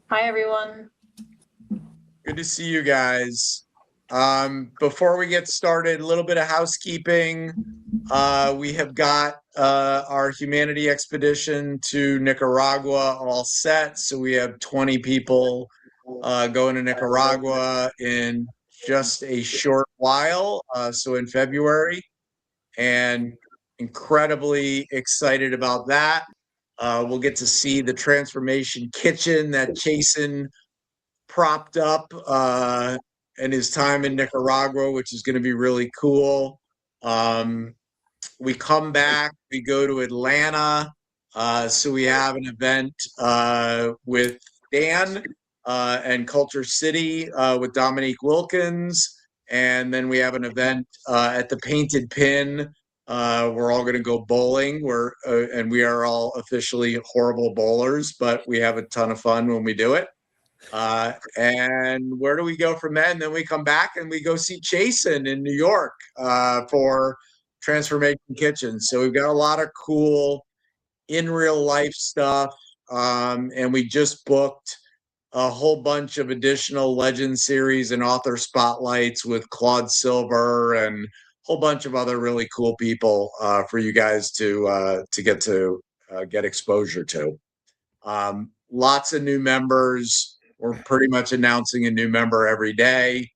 Hi, everyone. Good to see you guys. Before we get started, a little bit of housekeeping. We have got our humanity expedition to Nicaragua all set. So we have 20 people going to Nicaragua in just a short while. So in February, and incredibly excited about that. We'll get to see the transformation kitchen that Jason propped up in his time in Nicaragua, which is going to be really cool. Um, we come back, we go to Atlanta. So we have an event with Dan and Culture City with Dominique Wilkins. And then we have an event at the Painted Pin. We're all going to go bowling. And we are all officially horrible bowlers, but we have a ton of fun when we do it. And where do we go from then? Then we come back and we go see Jason in New York for Transformation Kitchen. So we've got a lot of cool in real life stuff. And we just booked a whole bunch of additional legend series and author spotlights with Claude Silver and a whole bunch of other really cool people for you guys to get exposure to. Lots of new members. We're pretty much announcing a new member every day.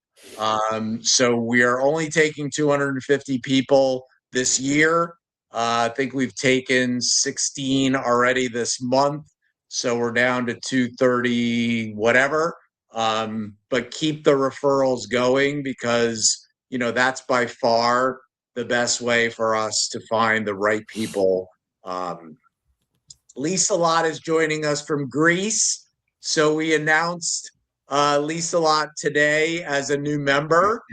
So we are only taking 250 people this year. I think we've taken 16 already this month. So we're down to 230, whatever. But keep the referrals going because, that's by far the best way for us to find the right people. Lisa Lott is joining us from Greece. So we announced Lisa Lott today as a new member.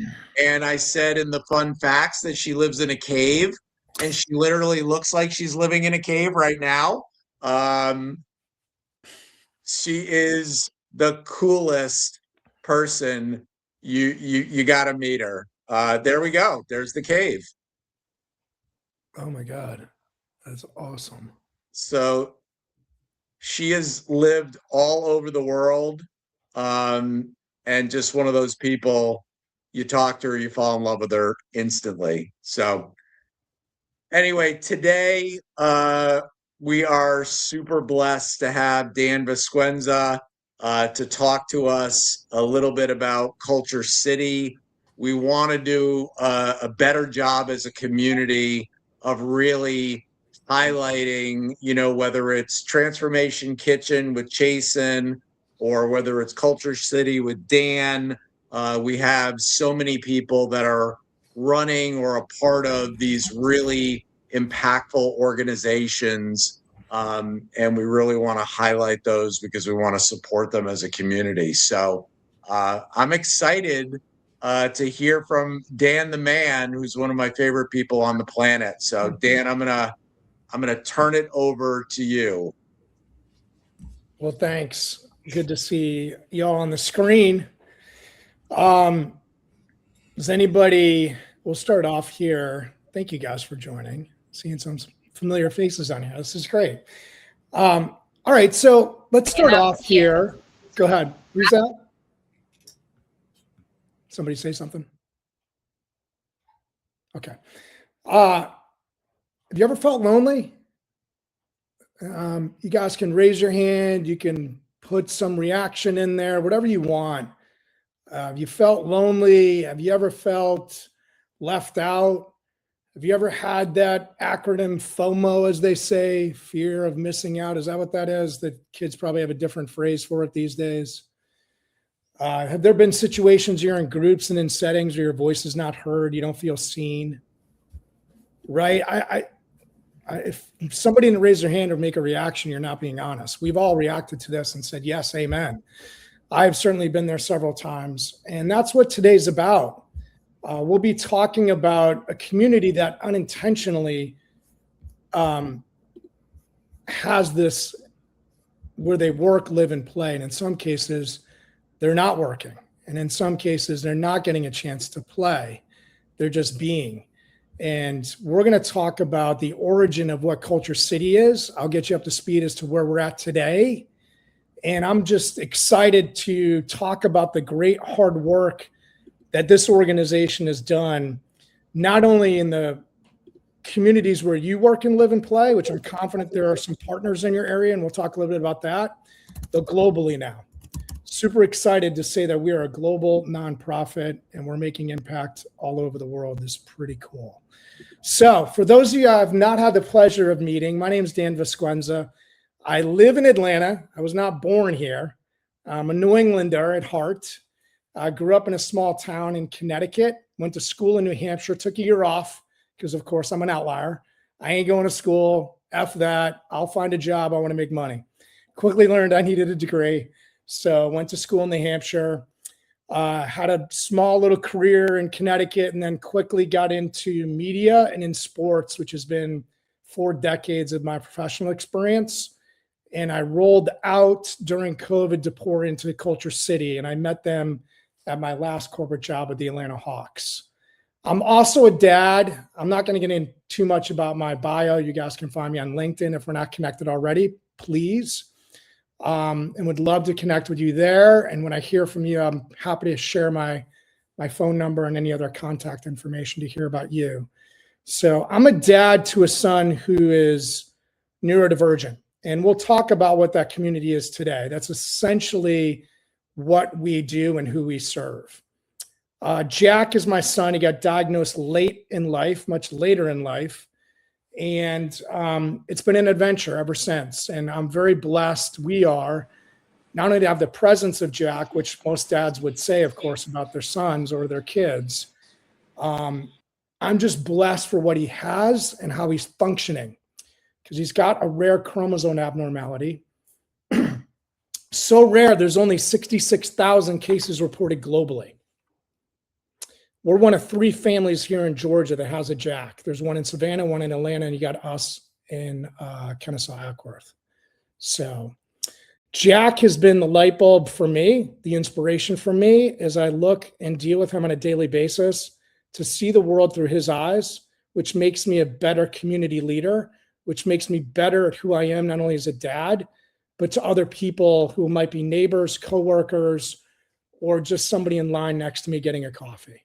And I said in the fun facts that she lives in a cave. And she literally looks like she's living in a cave right now. She is the coolest person. You got to meet her. There we go. There's the cave. Oh my God. That's awesome. So she has lived all over the world, and just one of those people, you talk to her, you fall in love with her instantly. So anyway, today we are super blessed to have Dan Vasquenza to talk to us a little bit about Culture City. We want to do a better job as a community of really highlighting, whether it's Transformation Kitchen with Jason or whether it's Culture City with Dan. We have so many people that are running or a part of these really impactful organizations. And we really want to highlight those because we want to support them as a community. So I'm excited to hear from Dan the Man, who's one of my favorite people on the planet. So Dan, I'm gonna turn it over to you. Well, thanks. Good to see y'all on the screen. Does anybody, we'll start off here. Thank you guys for joining. Seeing some familiar faces on here. This is great. All right, so let's start off here. Go ahead. Who's that? Somebody say something. Okay. Have you ever felt lonely? You guys can raise your hand. You can put some reaction in there, whatever you want. Have you felt lonely? Have you ever felt left out? Have you ever had that acronym FOMO, as they say, fear of missing out? Is that what that is? The kids probably have a different phrase for it these days. Have there been situations you're in groups and in settings where your voice is not heard, you don't feel seen? Right? If somebody didn't raise their hand or make a reaction, you're not being honest. We've all reacted to this and said, yes, amen. I've certainly been there several times. And that's what today's about. We'll be talking about a community that unintentionally has this where they work, live, and play. And in some cases, they're not working. And in some cases, they're not getting a chance to play. They're just being. And we're going to talk about the origin of what Culture City is. I'll get you up to speed as to where we're at today. And I'm just excited to talk about the great hard work that this organization has done, not only in the communities where you work and live and play, which I'm confident there are some partners in your area, and we'll talk a little bit about that, but globally now. Super excited to say that we are a global nonprofit and we're making impact all over the world. This is pretty cool. So for those of you I have not had the pleasure of meeting, my name is Dan Vasquenza. I live in Atlanta. I was not born here. I'm a New Englander at heart. I grew up in a small town in Connecticut, went to school in New Hampshire, took a year off because, of course, I'm an outlier. I ain't going to school. F that. I'll find a job. I want to make money. Quickly learned I needed a degree. So went to school in New Hampshire, had a small little career in Connecticut, and then quickly got into media and in sports, which has been 4 decades of my professional experience. And I rolled out during COVID to pour into Culture City, and I met them at my last corporate job at the Atlanta Hawks. I'm also a dad. I'm not going to get in too much about my bio. You guys can find me on LinkedIn if we're not connected already, please. And would love to connect with you there. And when I hear from you, I'm happy to share my phone number and any other contact information to hear about you. So I'm a dad to a son who is neurodivergent, and we'll talk about what that community is today. That's essentially what we do and who we serve. Jack is my son. He got diagnosed late in life, much later in life. And it's been an adventure ever since. And I'm very blessed. We are not only to have the presence of Jack, which most dads would say, of course, about their sons or their kids. I'm just blessed for what he has and how he's functioning, because he's got a rare chromosome abnormality. So rare, there's only 66,000 cases reported globally. We're one of 3 families here in Georgia that has a Jack. There's one in Savannah, one in Atlanta, and you got us in Kennesaw, Ackworth. So Jack has been the light bulb for me, the inspiration for me as I look and deal with him on a daily basis, to see the world through his eyes, which makes me a better community leader, which makes me better at who I am, not only as a dad, but to other people who might be neighbors, coworkers, or just somebody in line next to me getting a coffee.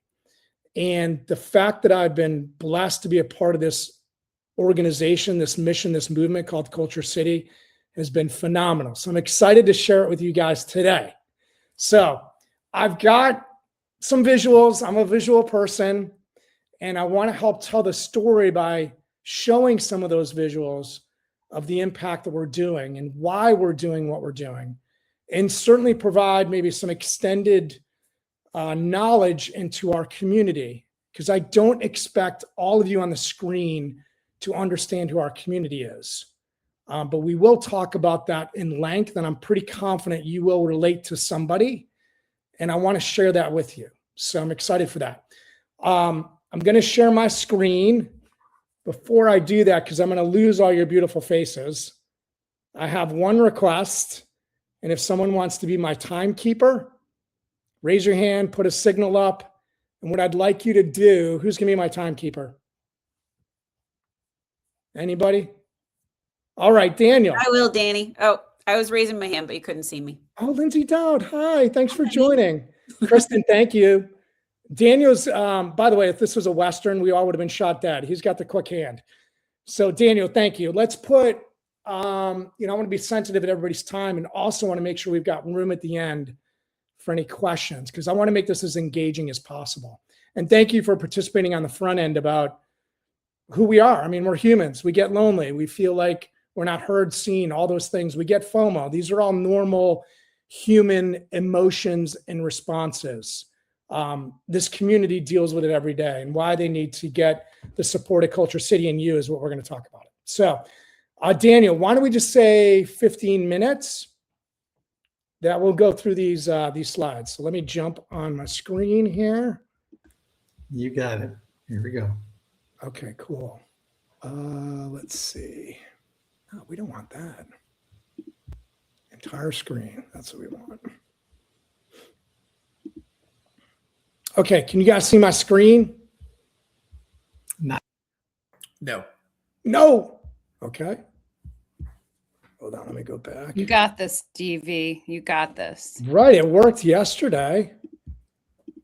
And the fact that I've been blessed to be a part of this organization, this mission, this movement called Culture City has been phenomenal. So I'm excited to share it with you guys today. So I've got some visuals. I'm a visual person, and I want to help tell the story by showing some of those visuals of the impact that we're doing and why we're doing what we're doing, and certainly provide maybe some extended knowledge into our community, because I don't expect all of you on the screen to understand who our community is. But we will talk about that in length, and I'm pretty confident you will relate to somebody, and I want to share that with you. So I'm excited for that. I'm going to share my screen. Before I do that, because I'm going to lose all your beautiful faces, I have one request, and if someone wants to be my timekeeper, raise your hand, put a signal up. And what I'd like you to do, who's going to be my timekeeper? Anybody? All right, Daniel. I will, Danny. Oh, I was raising my hand, but you couldn't see me. Oh, Lindsay Dowd. Hi, thanks for joining. Kristen, thank you. Daniel's, by the way, if this was a Western, we all would have been shot dead. He's got the quick hand. So Daniel, thank you. Let's put, I want to be sensitive at everybody's time, and also want to make sure we've got room at the end for any questions, because I want to make this as engaging as possible. And thank you for participating on the front end about who we are. I mean, we're humans. We get lonely. We feel like we're not heard, seen, all those things. We get FOMO. These are all normal human emotions and responses. This community deals with it every day, and why they need to get the support of Culture City and you is what we're going to talk about. So, Daniel, why don't we just say 15 minutes? That we'll go through these slides. So let me jump on my screen here. You got it. Here we go. Okay, cool. Let's see. Oh, we don't want that. Entire screen. That's what we want. Okay, can you guys see my screen? No. No. Okay. Hold on, let me go back. You got this, DV. You got this. Right, it worked yesterday.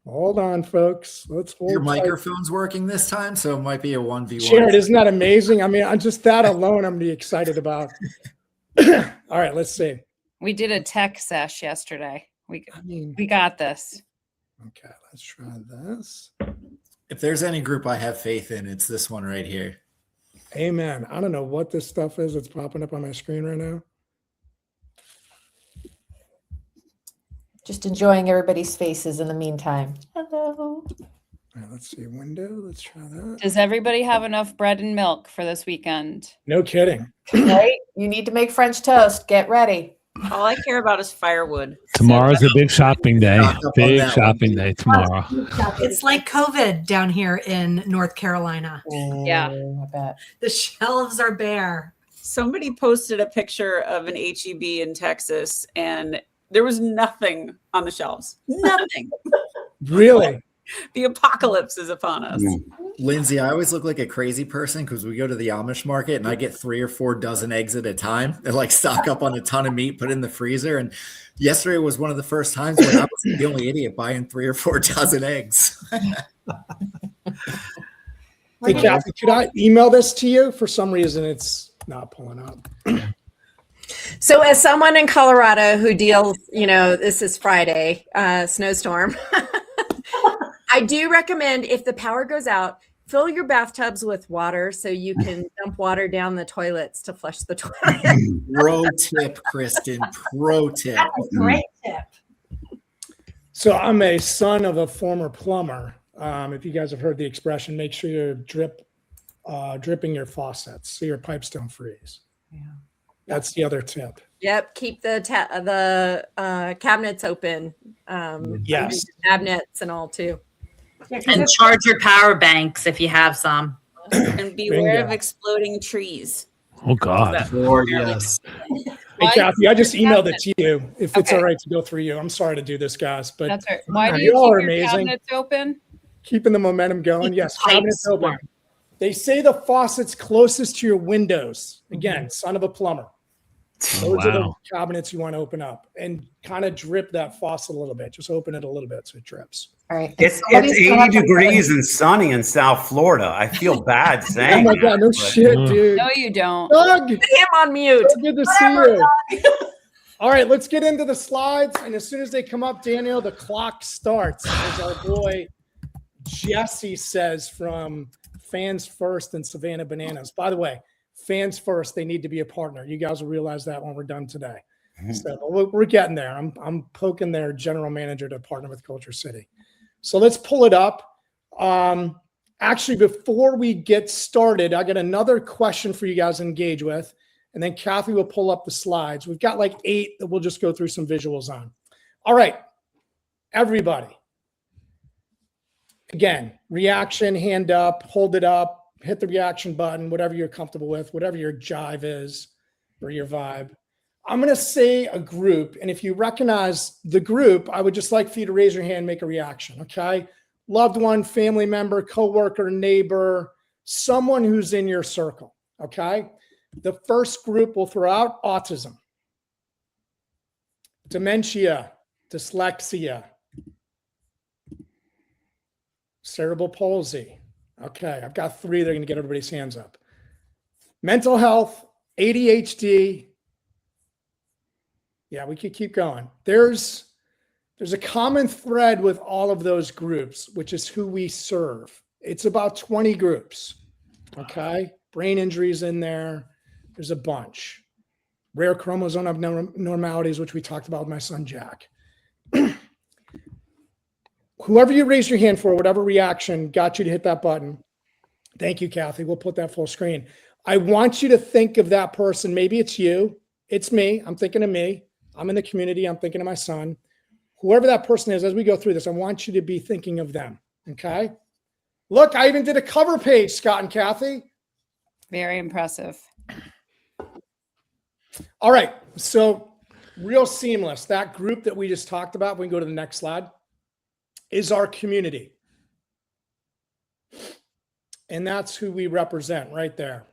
Hold on, folks. Let's hold Your tight. microphone's working this time, so it might be a 1v1. Jared, isn't that amazing? I mean, I'm just that alone. I'm gonna be excited about. All right, let's see. We did a tech sesh yesterday. I mean, We got this. okay, let's try this. If there's any group I have faith in, it's this one right here. Amen. I don't know what this stuff is. It's popping up on my screen right now. Just enjoying everybody's faces in the meantime. Hello. All right, let's see. Window. Let's try that. Does everybody have enough bread and milk for this weekend? No kidding. Right? You need to make French toast. Get ready. All I care about is firewood. Tomorrow's a big shopping day. Stock up on Big that shopping one. day tomorrow. It's like COVID down here in North Carolina. Yeah. I bet. The shelves are bare. Somebody posted a picture of an HEB in Texas, and there was nothing on the shelves. Nothing. Really? The apocalypse is upon us. Lindsay, I always look like a crazy person because we go to the Amish market and I get 3 or 4 dozen eggs at a time. They like stock up on a ton of meat, put it in the freezer. And yesterday was one of the first times when I was the only idiot buying 3 or 4 dozen eggs. Hey, Kathy, could I email this to you? For some reason, it's not pulling up. So as someone in Colorado who deals, this is Friday, snowstorm, I do recommend if the power goes out, fill your bathtubs with water so you can dump water down the toilets to flush the toilet. Pro tip, Kristen. Pro tip. Great tip. So I'm a son of a former plumber. If you guys have heard the expression, make sure you're dripping your faucets so your pipes don't freeze. Yeah. That's the other tip. Yep, keep the cabinets open. Yes. Cabinets and all too. And charge your power banks if you have some. And beware Bingo. of exploding trees. Oh God. Lord, yes. Hey, Kathy, I just emailed it to you. If it's Okay. all right to go through you. I'm sorry to do this, guys, but That's right. Why do You you all are keep your amazing. cabinets open? keeping the momentum going. Keep Yes, the pipes cabinets open. warm. They say the faucet's closest to your windows. Again, son of a plumber. Those are the Wow. cabinets you want to open up and kind of drip that faucet a little bit. Just open it a little bit so it drips. All right. It's Somebody's gonna 80 have to- degrees and sunny in South Florida. I feel bad Oh saying my that, God, no but- shit, dude. No, you don't. Doug, Put him on mute. so good to see you. All right, let's get into the slides. And as soon as they come up, Daniel, the clock starts. As our boy Jesse says from Fans First and Savannah Bananas. By the way, Fans First, they need to be a partner. You guys will realize that when we're done today. So we're getting there. I'm poking their general manager to partner with Culture City. So let's pull it up. Actually, before we get started, I got another question for you guys to engage with. And then Kathy will pull up the slides. We've got like 8 that we'll just go through some visuals on. All right, everybody. Again, reaction, hand up, hold it up, hit the reaction button, whatever you're comfortable with, whatever your jive is or your vibe. I'm going to say a group. And if you recognize the group, I would just like for you to raise your hand, make a reaction. Okay. Loved one, family member, coworker, neighbor, someone who's in your circle. Okay. The first group will throw out autism, dementia, dyslexia, cerebral palsy. Okay, I've got 3. They're going to get everybody's hands up. Mental health, ADHD. Yeah, we could keep going. There's a common thread with all of those groups, which is who we serve. It's about 20 groups. Okay, brain injuries in there. There's a bunch. Rare chromosome abnormalities, which we talked about with my son, Jack. Whoever you raised your hand for, whatever reaction got you to hit that button. Thank you, Kathy. We'll put that full screen. I want you to think of that person. Maybe it's you. It's me. I'm thinking of me. I'm in the community. I'm thinking of my son. Whoever that person is, as we go through this, I want you to be thinking of them. Okay? Look, I even did a cover page, Scott and Kathy. Very impressive. All right. So real seamless. That group that we just talked about, we can go to the next slide, is our community. And that's who we represent right there.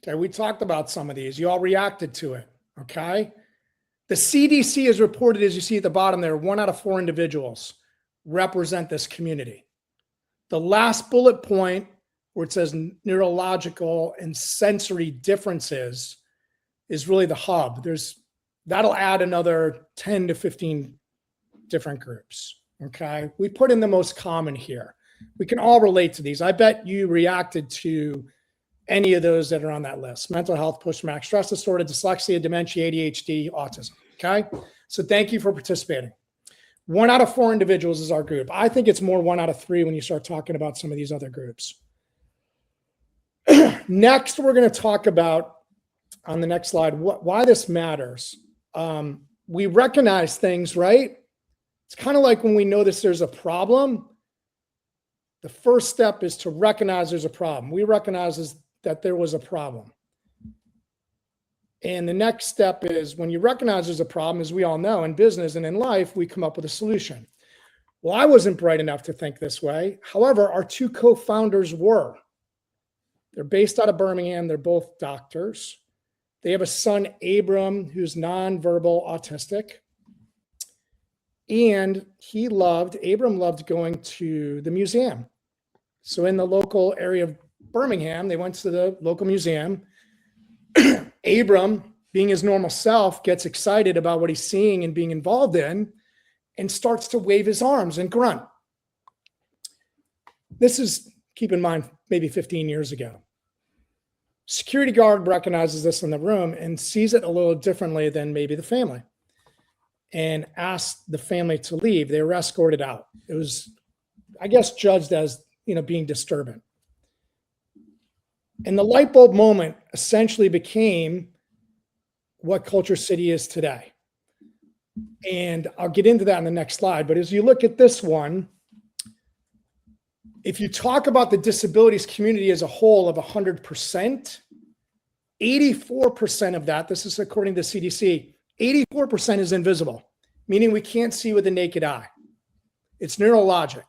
Okay, we talked about some of these. You all reacted to it. Okay. The CDC has reported, as you see at the bottom there, 1 out of 4 individuals represent this community. The last bullet point where it says neurological and sensory differences is really the hub. That'll add another 10 to 15 different groups. Okay. We put in the most common here. We can all relate to these. I bet you reacted to any of those that are on that list: mental health, post-traumatic stress disorder, dyslexia, dementia, ADHD, autism. Okay. So thank you for participating. 1 out of 4 individuals is our group. I think it's more 1 out of 3 when you start talking about some of these other groups. Next, we're going to talk about, on the next slide, why this matters. We recognize things, right? It's kind of like when we notice there's a problem. The first step is to recognize there's a problem. We recognize that there was a problem. And the next step is, when you recognize there's a problem, as we all know, in business and in life, we come up with a solution. Well, I wasn't bright enough to think this way. However, our 2 co-founders were. They're based out of Birmingham. They're both doctors. They have a son, Abram, who's nonverbal autistic. And Abram loved going to the museum. So in the local area of Birmingham, they went to the local museum. Abram, being his normal self, gets excited about what he's seeing and being involved in, and starts to wave his arms and grunt. This is, keep in mind, maybe 15 years ago. Security guard recognizes this in the room and sees it a little differently than maybe the family, and asks the family to leave. They were escorted out. It was, I guess, judged as, being disturbing. And the light bulb moment essentially became what Culture City is today. And I'll get into that in the next slide. But as you look at this one, if you talk about the disabilities community as a whole of 100%, 84% of that, this is according to CDC, 84% is invisible, meaning we can't see with the naked eye. It's neurologic.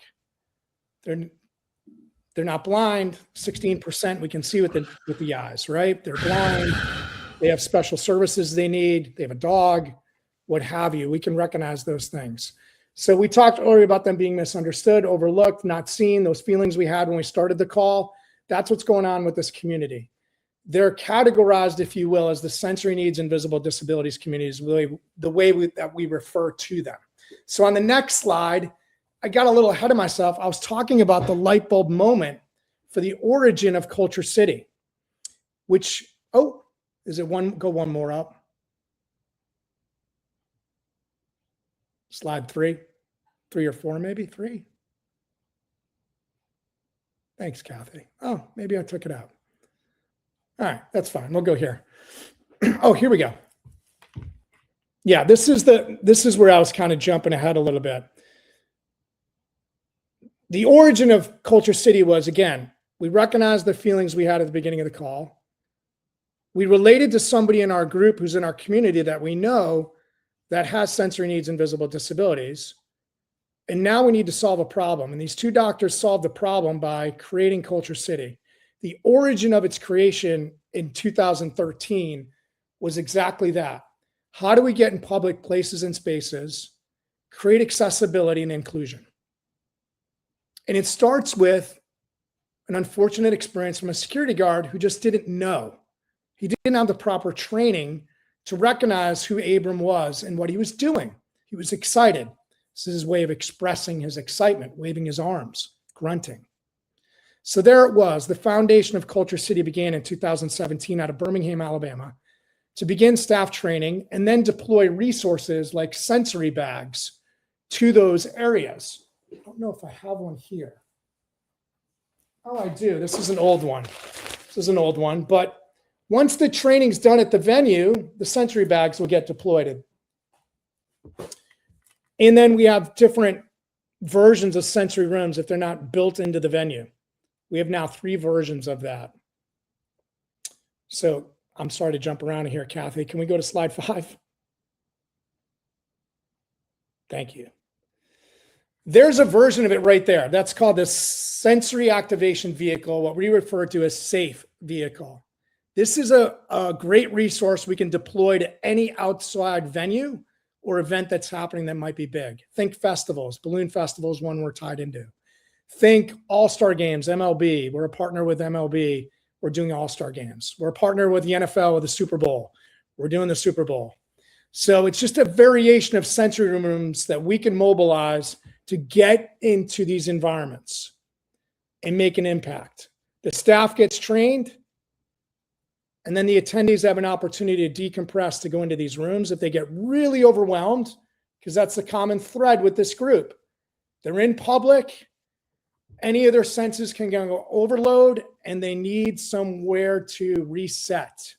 They're not blind. 16% we can see with the eyes, right? They're blind. They have special services they need. They have a dog, what have you. We can recognize those things. So we talked earlier about them being misunderstood, overlooked, not seen, those feelings we had when we started the call. That's what's going on with this community. They're categorized, if you will, as the sensory needs and visible disabilities communities, really the way that we refer to them. So on the next slide, I got a little ahead of myself. I was talking about the light bulb moment for the origin of Culture City, which, is it one? Go one more up. Slide 3 or 4, maybe 3. Thanks, Kathy. Oh, maybe I took it out. All right, that's fine. We'll go here. Oh, here we go. Yeah, this is where I was kind of jumping ahead a little bit. The origin of Culture City was, again, we recognized the feelings we had at the beginning of the call. We related to somebody in our group who's in our community that we know that has sensory needs and visible disabilities. And now we need to solve a problem. And these 2 doctors solved the problem by creating Culture City. The origin of its creation in 2013 was exactly that. How do we get in public places and spaces, create accessibility and inclusion? And it starts with an unfortunate experience from a security guard who just didn't know. He didn't have the proper training to recognize who Abram was and what he was doing. He was excited. This is his way of expressing his excitement, waving his arms, grunting. So there it was. The foundation of Culture City began in 2017 out of Birmingham, Alabama, to begin staff training and then deploy resources like sensory bags to those areas. I don't know if I have one here. Oh, I do. This is an old one. But once the training's done at the venue, the sensory bags will get deployed. And then we have different versions of sensory rooms if they're not built into the venue. We have now 3 versions of that. So I'm sorry to jump around here, Kathy. Can we go to slide 5? Thank you. There's a version of it right there. That's called the sensory activation vehicle, what we refer to as SAFE vehicle. This is a great resource we can deploy to any outside venue or event that's happening that might be big. Think festivals, balloon festivals, one we're tied into. Think All-Star Games, MLB. We're a partner with MLB. We're doing All-Star Games. We're a partner with the NFL with the Super Bowl. We're doing the Super Bowl. So it's just a variation of sensory rooms that we can mobilize to get into these environments and make an impact. The staff gets trained, and then the attendees have an opportunity to decompress, to go into these rooms if they get really overwhelmed, because that's the common thread with this group. They're in public, any of their senses can go overload, and they need somewhere to reset.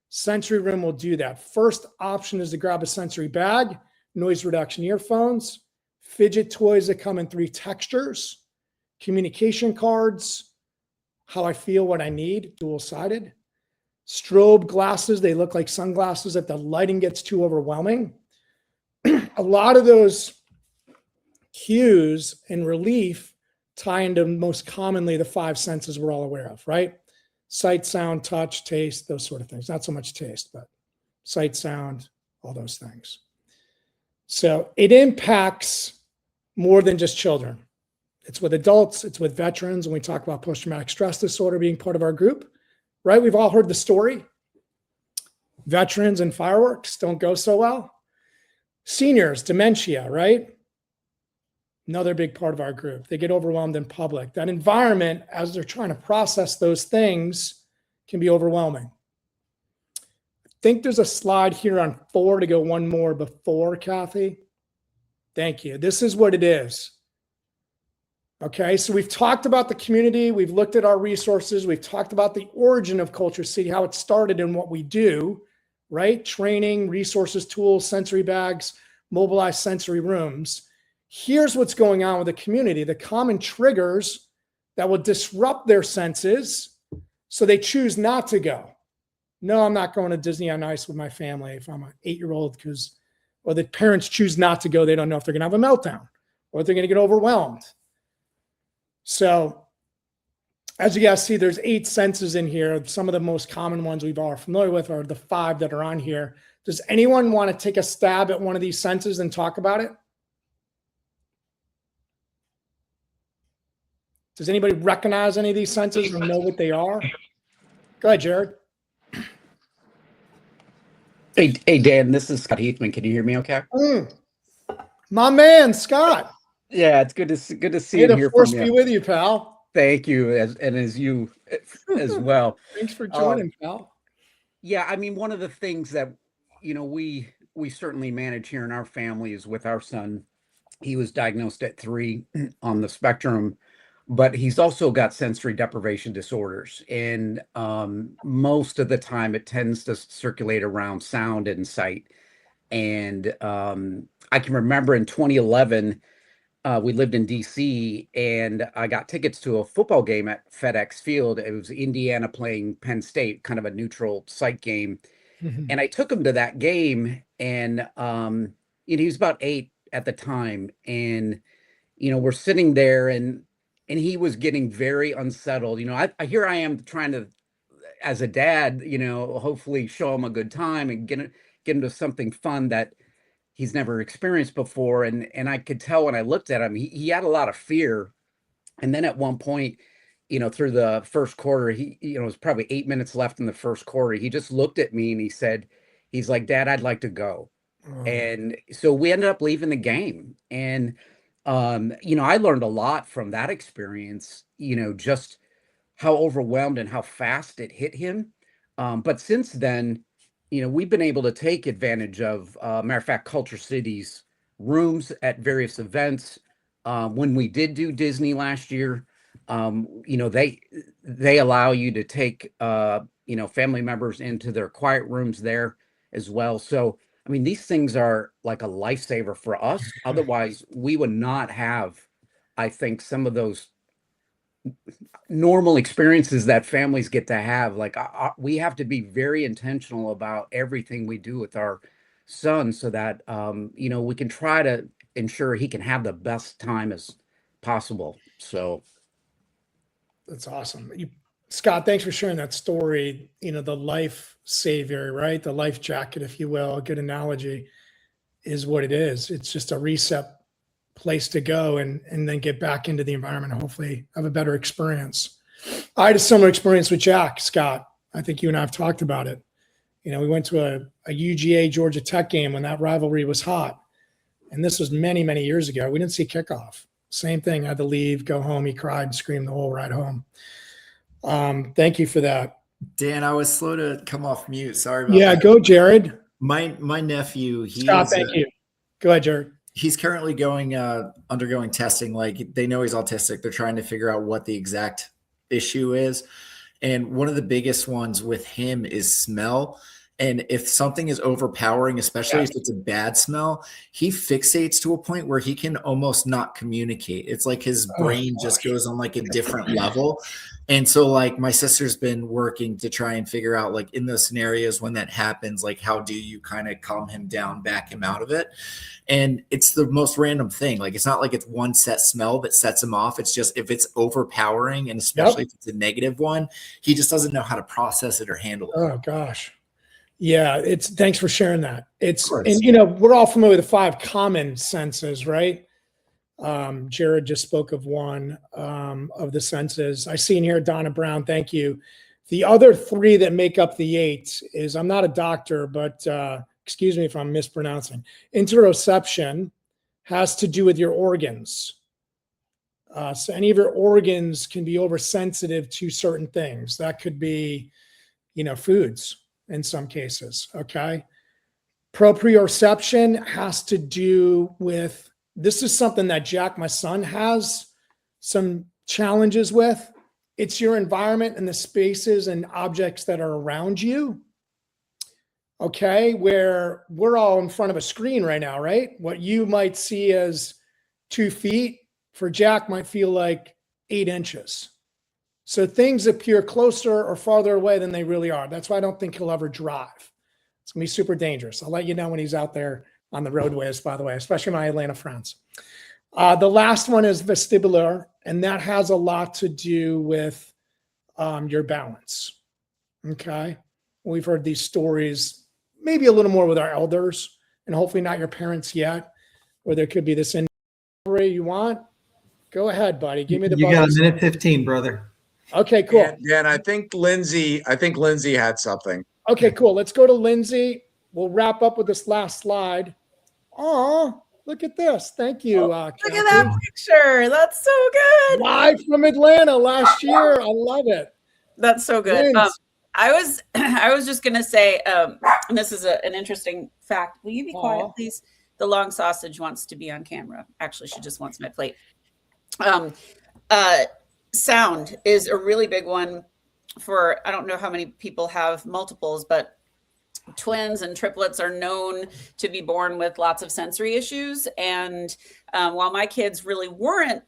Sensory room will do that. First option is to grab a sensory bag, noise reduction earphones, fidget toys that come in 3 textures, communication cards, how I feel, what I need, dual-sided. Strobe glasses, they look like sunglasses if the lighting gets too overwhelming. A lot of those cues and relief tie into most commonly the 5 senses we're all aware of, right? Sight, sound, touch, taste, those sort of things. Not so much taste, but sight, sound, all those things. So it impacts more than just children. It's with adults, it's with veterans. When we talk about post-traumatic stress disorder being part of our group, right? We've all heard the story. Veterans and fireworks don't go so well. Seniors, dementia, right? Another big part of our group. They get overwhelmed in public. That environment, as they're trying to process those things, can be overwhelming. I think there's a slide here on 4 to go one more before, Kathy. Thank you. This is what it is. Okay, so we've talked about the community. We've looked at our resources. We've talked about the origin of Culture City, how it started and what we do, right? Training, resources, tools, sensory bags, mobilized sensory rooms. Here's what's going on with the community, the common triggers that will disrupt their senses so they choose not to go. No, I'm not going to Disney on Ice with my family if I'm an 8-year-old or the parents choose not to go. They don't know if they're going to have a meltdown or if they're going to get overwhelmed. So as you guys see, there's 8 senses in here. Some of the most common ones we've all are familiar with are the 5 that are on here. Does anyone want to take a stab at one of these senses and talk about it? Does anybody recognize any of these senses or know what they are? Go ahead, Jared. Hey, Dan, this is Scott Heathman. Can you hear me okay? My man, Scott. Yeah, it's good to see May and the hear force from be you. with you, pal. Thank you, as you as well. Thanks for joining, pal. Yeah, I mean, one of the things that, we certainly manage here in our family is with our son. He was diagnosed at 3 on the spectrum, but he's also got sensory deprivation disorders. And most of the time it tends to circulate around sound and sight. And I can remember in 2011, we lived in DC, and I got tickets to a football game at FedEx Field. It was Indiana playing Penn State, kind of a neutral site game. And I took him to that game, and he was about 8 at the time. And, we're sitting there, and he was getting very unsettled. Here I am trying to, as a dad, hopefully show him a good time and get him to something fun that he's never experienced before. And I could tell when I looked at him, he had a lot of fear. And then at one point, through the first quarter, it was probably 8 minutes left in the first quarter. He just looked at me and he's like, Dad, I'd like to go. And so we ended up leaving the game. And, I learned a lot from that experience, just how overwhelmed and how fast it hit him. But since then, we've been able to take advantage of, matter of fact, Culture City's rooms at various events. When we did do Disney last year, they allow you to take, family members into their quiet rooms there as well. So, I mean, these things are like a lifesaver for us. Otherwise, we would not have, I think, some of those normal experiences that families get to have. Like we have to be very intentional about everything we do with our son so that, we can try to ensure he can have the best time as possible. So that's awesome. Scott, thanks for sharing that story. You know, the life savior, right? The life jacket, if you will, a good analogy is what it is. It's just a reset place to go and then get back into the environment and hopefully have a better experience. I had a similar experience with Jack, Scott. I think you and I have talked about it. You know, we went to a UGA Georgia Tech game when that rivalry was hot. And this was many, many years ago. We didn't see kickoff. Same thing. I had to leave, go home. He cried and screamed the whole ride home. Thank you for that. Dan, I was slow to come off mute. Sorry about Yeah, that. go, Jared. My nephew, Scott, thank you. Go ahead, Jared. He's currently undergoing testing. Like, they know he's autistic. They're trying to figure out what the exact issue is. And one of the biggest ones with him is smell. And if something is overpowering, especially if it's a bad smell, he fixates to a point where he can almost not communicate. It's like his brain just goes on like a different level. And so, like, my sister's been working to try and figure out, like, in those scenarios when that happens, like, how do you kind of calm him down, back him out of it? And it's the most random thing. Like, it's not like it's one set smell that sets him off. It's just if it's overpowering, and especially if it's a negative one, he just doesn't know how to process it or handle it. Oh, gosh. Yeah, thanks for sharing that. And you know, we're all familiar with the 5 common senses, right? Jared just spoke of one of the senses. I see in here, Donna Brown, thank you. The other 3 that make up the 8 is, I'm not a doctor, but excuse me if I'm mispronouncing. Interoception has to do with your organs. So any of your organs can be oversensitive to certain things. That could be, you know, foods in some cases, okay? Proprioception has to do with, this is something that Jack, my son, has some challenges with. It's your environment and the spaces and objects that are around you, okay? Where we're all in front of a screen right now, right? What you might see as 2 feet, for Jack might feel like 8 inches. So things appear closer or farther away than they really are. That's why I don't think he'll ever drive. It's gonna be super dangerous. I'll let you know when he's out there on the roadways, by the way, especially my Atlanta friends. The last one is vestibular, and that has a lot to do with your balance, okay? We've heard these stories, maybe a little more with our elders, and hopefully not your parents yet, where there could be this injury you want. Go ahead, buddy. Give me the You got a minute 15, brother. Okay, cool. Dan, I think Lindsay had something. Okay, cool. Let's go to Lindsay. We'll wrap up with this last slide. Oh, look at this. Thank you. Look at that picture. That's so good. Live from Atlanta last year. I love it. That's so good. I was just gonna say, and this is an interesting fact. Will you be quiet, please? The long sausage wants to be on camera. Actually, she just wants my plate. Sound is a really big one for, I don't know how many people have multiples, but twins and triplets are known to be born with lots of sensory issues. And while my kids really weren't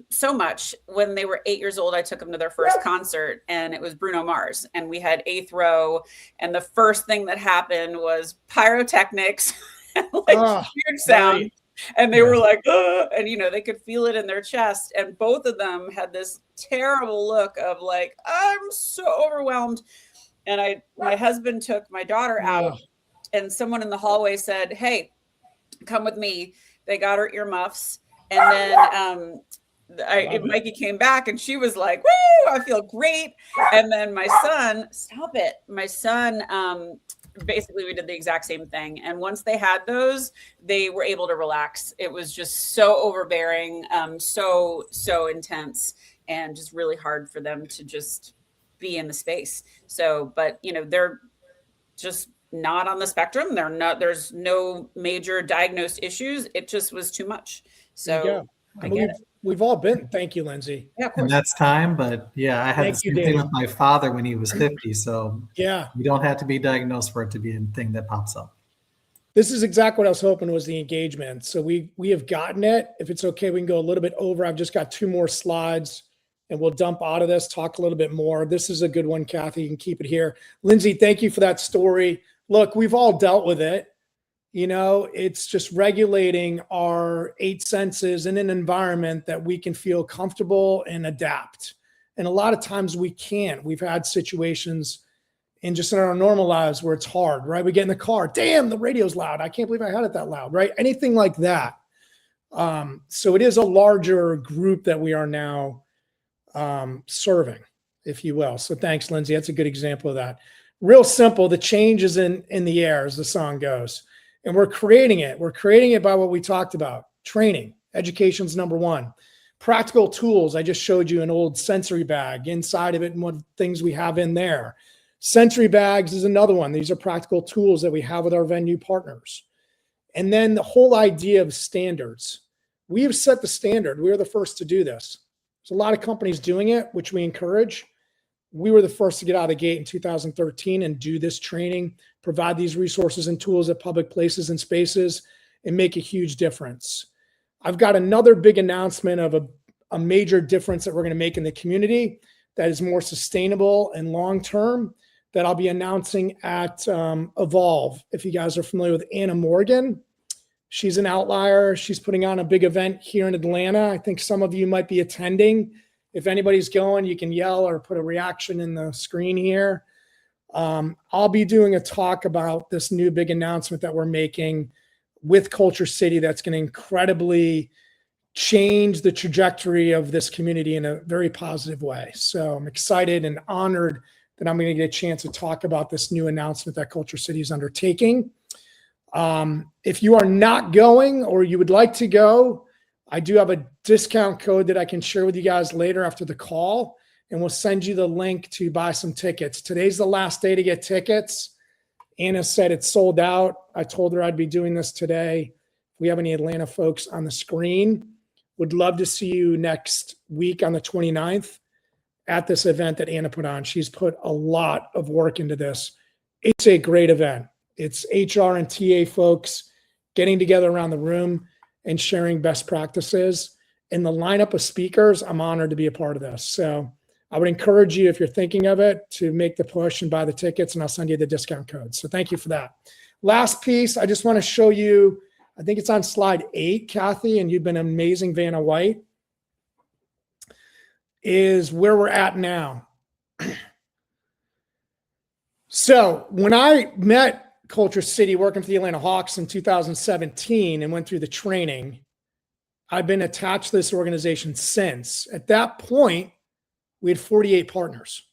so much, when they were 8 years old, I took them to their first concert, and it was Bruno Mars, and we had 8th row. And the first thing that happened was pyrotechnics, like huge sound. Right. And they were like, and you know, they could feel it in their chest. And both of them had this terrible look of like, I'm so overwhelmed. And my husband took my daughter out, and someone in the hallway said, hey, come with me. They got her earmuffs. And then Mikey came back, and she was like, woo, I feel great. And then my son, stop it. My son, basically we did the exact same thing. And once they had those, they were able to relax. It was just so overbearing, so intense, and just really hard for them to just be in the space. So, but you know, they're just not on the spectrum. There's no major diagnosed issues. It just was too much. So I get it. We've all been. Thank you, Lindsay. Yeah, of course. And that's time, but yeah, I had the same thing with my father when he was 50. So yeah, you don't have to be diagnosed for it to be a thing that pops up. This is exactly what I was hoping was the engagement. So we have gotten it. If it's okay, we can go a little bit over. I've just got 2 more slides, and we'll dump out of this, talk a little bit more. This is a good one, Kathy. You can keep it here. Lindsay, thank you for that story. Look, we've all dealt with it. You know, it's just regulating our 8 senses in an environment that we can feel comfortable and adapt. And a lot of times we can't. We've had situations in our normal lives where it's hard, right? We get in the car, damn, the radio's loud. I can't believe I had it that loud, right? Anything like that. So it is a larger group that we are now serving, if you will. So thanks, Lindsay. That's a good example of that. Real simple. The change is in the air, as the song goes. And we're creating it. We're creating it by what we talked about. Training. Education's number one. Practical tools. I just showed you an old sensory bag inside of it and what things we have in there. Sensory bags is another one. These are practical tools that we have with our venue partners. And then the whole idea of standards. We have set the standard. We are the first to do this. There's a lot of companies doing it, which we encourage. We were the first to get out of the gate in 2013 and do this training, provide these resources and tools at public places and spaces, and make a huge difference. I've got another big announcement of a major difference that we're going to make in the community that is more sustainable and long-term that I'll be announcing at Evolve. If you guys are familiar with Anna Morgan, she's an Outlier. She's putting on a big event here in Atlanta. I think some of you might be attending. If anybody's going, you can yell or put a reaction in the screen here. I'll be doing a talk about this new big announcement that we're making with Culture City that's going to incredibly change the trajectory of this community in a very positive way. So I'm excited and honored that I'm going to get a chance to talk about this new announcement that Culture City is undertaking. If you are not going or you would like to go, I do have a discount code that I can share with you guys later after the call, and we'll send you the link to buy some tickets. Today's the last day to get tickets. Anna said it's sold out. I told her I'd be doing this today. If we have any Atlanta folks on the screen, would love to see you next week on the 29th at this event that Anna put on. She's put a lot of work into this. It's a great event. It's HR and TA folks getting together around the room and sharing best practices. And the lineup of speakers, I'm honored to be a part of this. So I would encourage you, if you're thinking of it, to make the push and buy the tickets, and I'll send you the discount code. So thank you for that. Last piece, I just want to show you, I think it's on slide 8, Kathy, and you've been amazing, Vanna White, is where we're at now. So when I met Culture City working for the Atlanta Hawks in 2017 and went through the training, I've been attached to this organization since. At that point, we had 48 partners.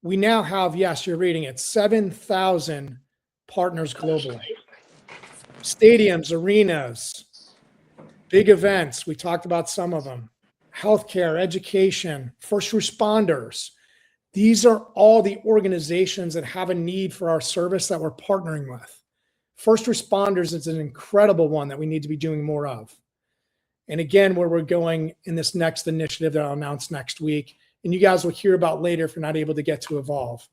We now have, yes, you're reading it, 7,000 partners globally. Stadiums, arenas, big events. We talked about some of them. Healthcare, education, first responders. These are all the organizations that have a need for our service that we're partnering with. First responders is an incredible one that we need to be doing more of. And again, where we're going in this next initiative that I'll announce next week, and you guys will hear about later if you're not able to get to Evolve.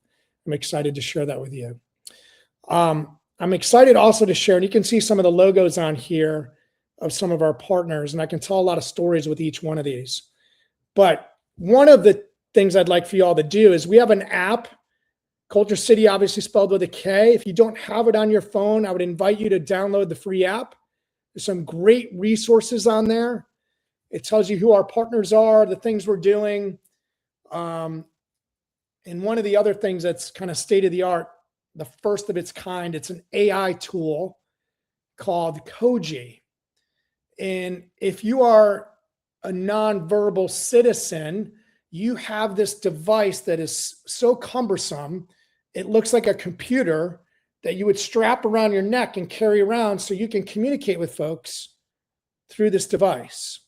I'm excited to share that with you. I'm excited also to share, and you can see some of the logos on here of some of our partners, and I can tell a lot of stories with each one of these. But one of the things I'd like for you all to do is we have an app, Culture City, obviously spelled with a K. If you don't have it on your phone, I would invite you to download the free app. There's some great resources on there. It tells you who our partners are, the things we're doing. And one of the other things that's kind of state of the art, the first of its kind, it's an AI tool called Koji. And if you are a nonverbal citizen, you have this device that is so cumbersome, it looks like a computer that you would strap around your neck and carry around so you can communicate with folks through this device.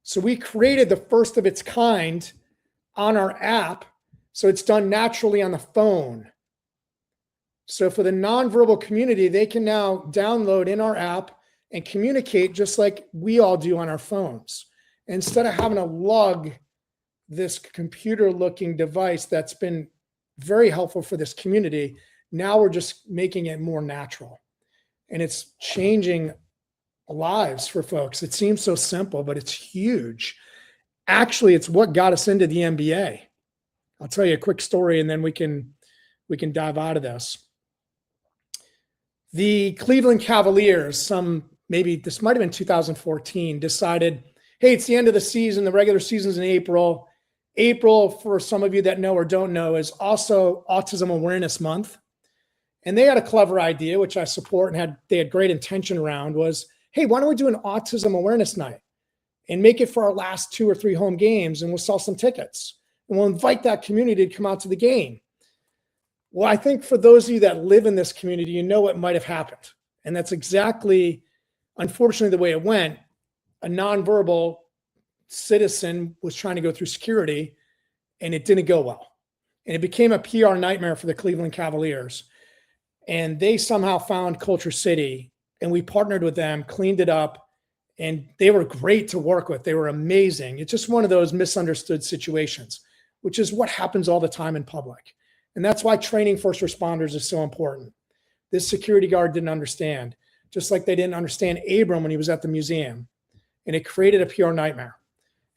So we created the first of its kind on our app, so it's done naturally on the phone. So for the nonverbal community, they can now download in our app and communicate just like we all do on our phones. Instead of having to lug this computer-looking device that's been very helpful for this community, now we're just making it more natural. And it's changing lives for folks. It seems so simple, but it's huge. Actually, it's what got us into the NBA. I'll tell you a quick story and then we can dive out of this. The Cleveland Cavaliers, maybe this might have been 2014, decided, hey, it's the end of the season. The regular season's in April. April, for some of you that know or don't know, is also Autism Awareness Month. And they had a clever idea, which I support, and they had great intention around, was, hey, why don't we do an Autism Awareness Night and make it for our last 2 or 3 home games, and we'll sell some tickets. And we'll invite that community to come out to the game. Well, I think for those of you that live in this community, you know what might have happened. And that's exactly, unfortunately, the way it went. A nonverbal citizen was trying to go through security, and it didn't go well. And it became a PR nightmare for the Cleveland Cavaliers. And they somehow found Culture City, and we partnered with them, cleaned it up, and they were great to work with. They were amazing. It's just one of those misunderstood situations, which is what happens all the time in public. And that's why training first responders is so important. This security guard didn't understand, just like they didn't understand Abram when he was at the museum. And it created a PR nightmare.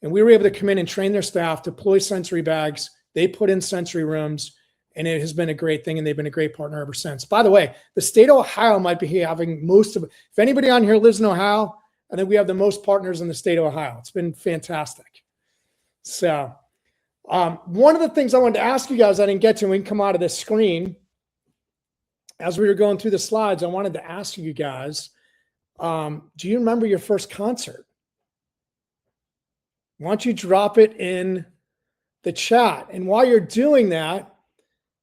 And we were able to come in and train their staff, deploy sensory bags. They put in sensory rooms, and it has been a great thing. And they've been a great partner ever since. By the way, the state of Ohio might be having most of, if anybody on here lives in Ohio, I think we have the most partners in the state of Ohio. It's been fantastic. So one of the things I wanted to ask you guys, I didn't get to, and we can come out of this screen. As we were going through the slides, I wanted to ask you guys, do you remember your first concert? Why don't you drop it in the chat? And while you're doing that,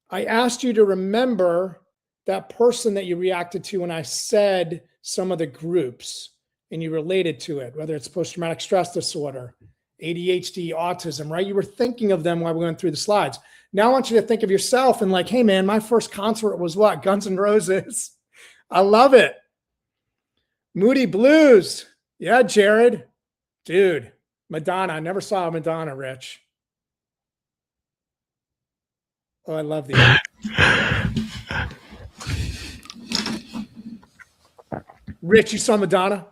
I asked you to remember that person that you reacted to when I said some of the groups and you related to it, whether it's post-traumatic stress disorder, ADHD, autism, right? You were thinking of them while we went through the slides. Now I want you to think of yourself and like, hey man, my first concert was what? Guns N' Roses. I love it. Moody Blues. Yeah, Jared. Dude, Madonna. I never saw Madonna, Rich. Oh, I love these. Rich, you saw Madonna?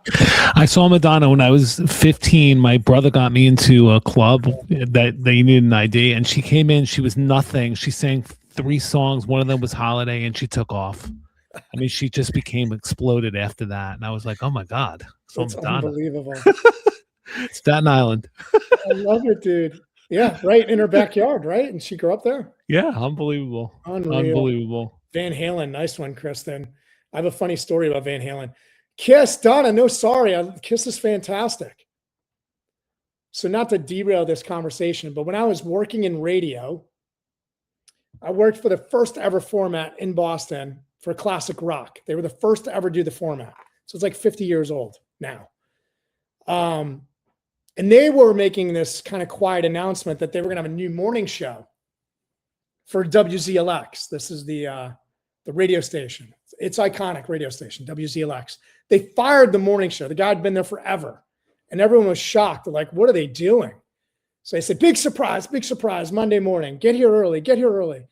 I saw Madonna when I was 15. My brother got me into a club that they needed an ID, and she came in. She was nothing. She sang 3 songs. One of them was Holiday, and she took off. I mean, she just became exploded after that. And I was like, oh my God. It's Madonna. unbelievable. Staten Island. I love it, dude. Yeah, right in her backyard, right? And she grew up there. Yeah, unbelievable. Unreal. Unbelievable. Van Halen, nice one, Kristen. I have a funny story about Van Halen. Kiss, Donna, no, sorry. Kiss is fantastic. So not to derail this conversation, but when I was working in radio, I worked for the first ever format in Boston for classic rock. They were the first to ever do the format. So it's like 50 years old now. And they were making this kind of quiet announcement that they were going to have a new morning show for WZLX. This is the radio station. It's iconic radio station, WZLX. They fired the morning show. The guy had been there forever. And everyone was shocked. They're like, what are they doing? So they said, big surprise, Monday morning. Get here early, get here early.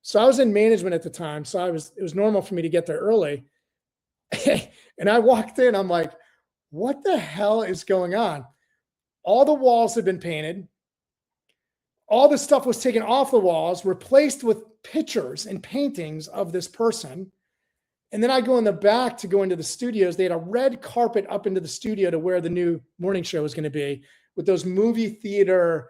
So I was in management at the time. So it was normal for me to get there early. And I walked in, I'm like, what the hell is going on? All the walls had been painted. All the stuff was taken off the walls, replaced with pictures and paintings of this person. And then I go in the back to go into the studios. They had a red carpet up into the studio to where the new morning show was going to be, with those movie theater,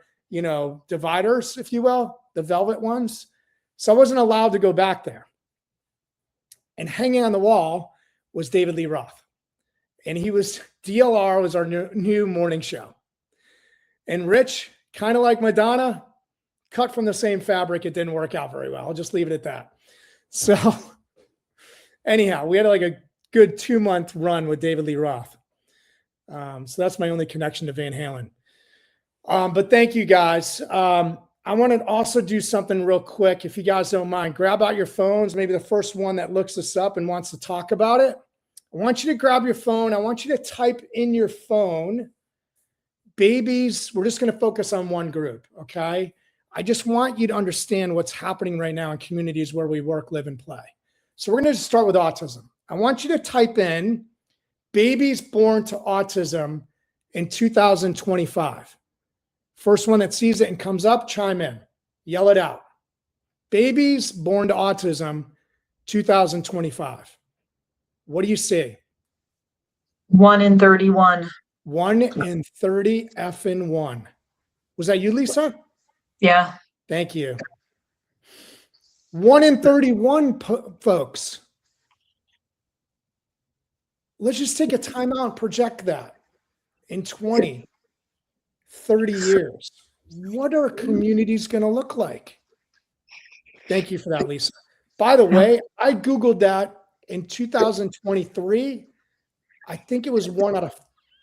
dividers, if you will, the velvet ones. So I wasn't allowed to go back there. And hanging on the wall was David Lee Roth. And DLR was our new morning show. And Rich, kind of like Madonna, cut from the same fabric. It didn't work out very well. I'll just leave it at that. So anyhow, we had like a good 2-month run with David Lee Roth. So that's my only connection to Van Halen. But thank you guys. I want to also do something real quick. If you guys don't mind, grab out your phones. Maybe the first one that looks this up and wants to talk about it. I want you to grab your phone. I want you to type in your phone, babies. We're just going to focus on one group. Okay. I just want you to understand what's happening right now in communities where we work, live, and play. So we're going to start with autism. I want you to type in babies born to autism in 2025. First one that sees it and comes up, chime in, yell it out. Babies born to autism, 2025. What do you see? 1 in 31. 1 in 30 effing 1. Was that you, Lisa? Yeah. Thank you. 1 in 31 folks. Let's just take a time out and project that in 20, 30 years. What are communities going to look like? Thank you for that, Lisa. By the way, I Googled that in 2023. I think it was 1 out of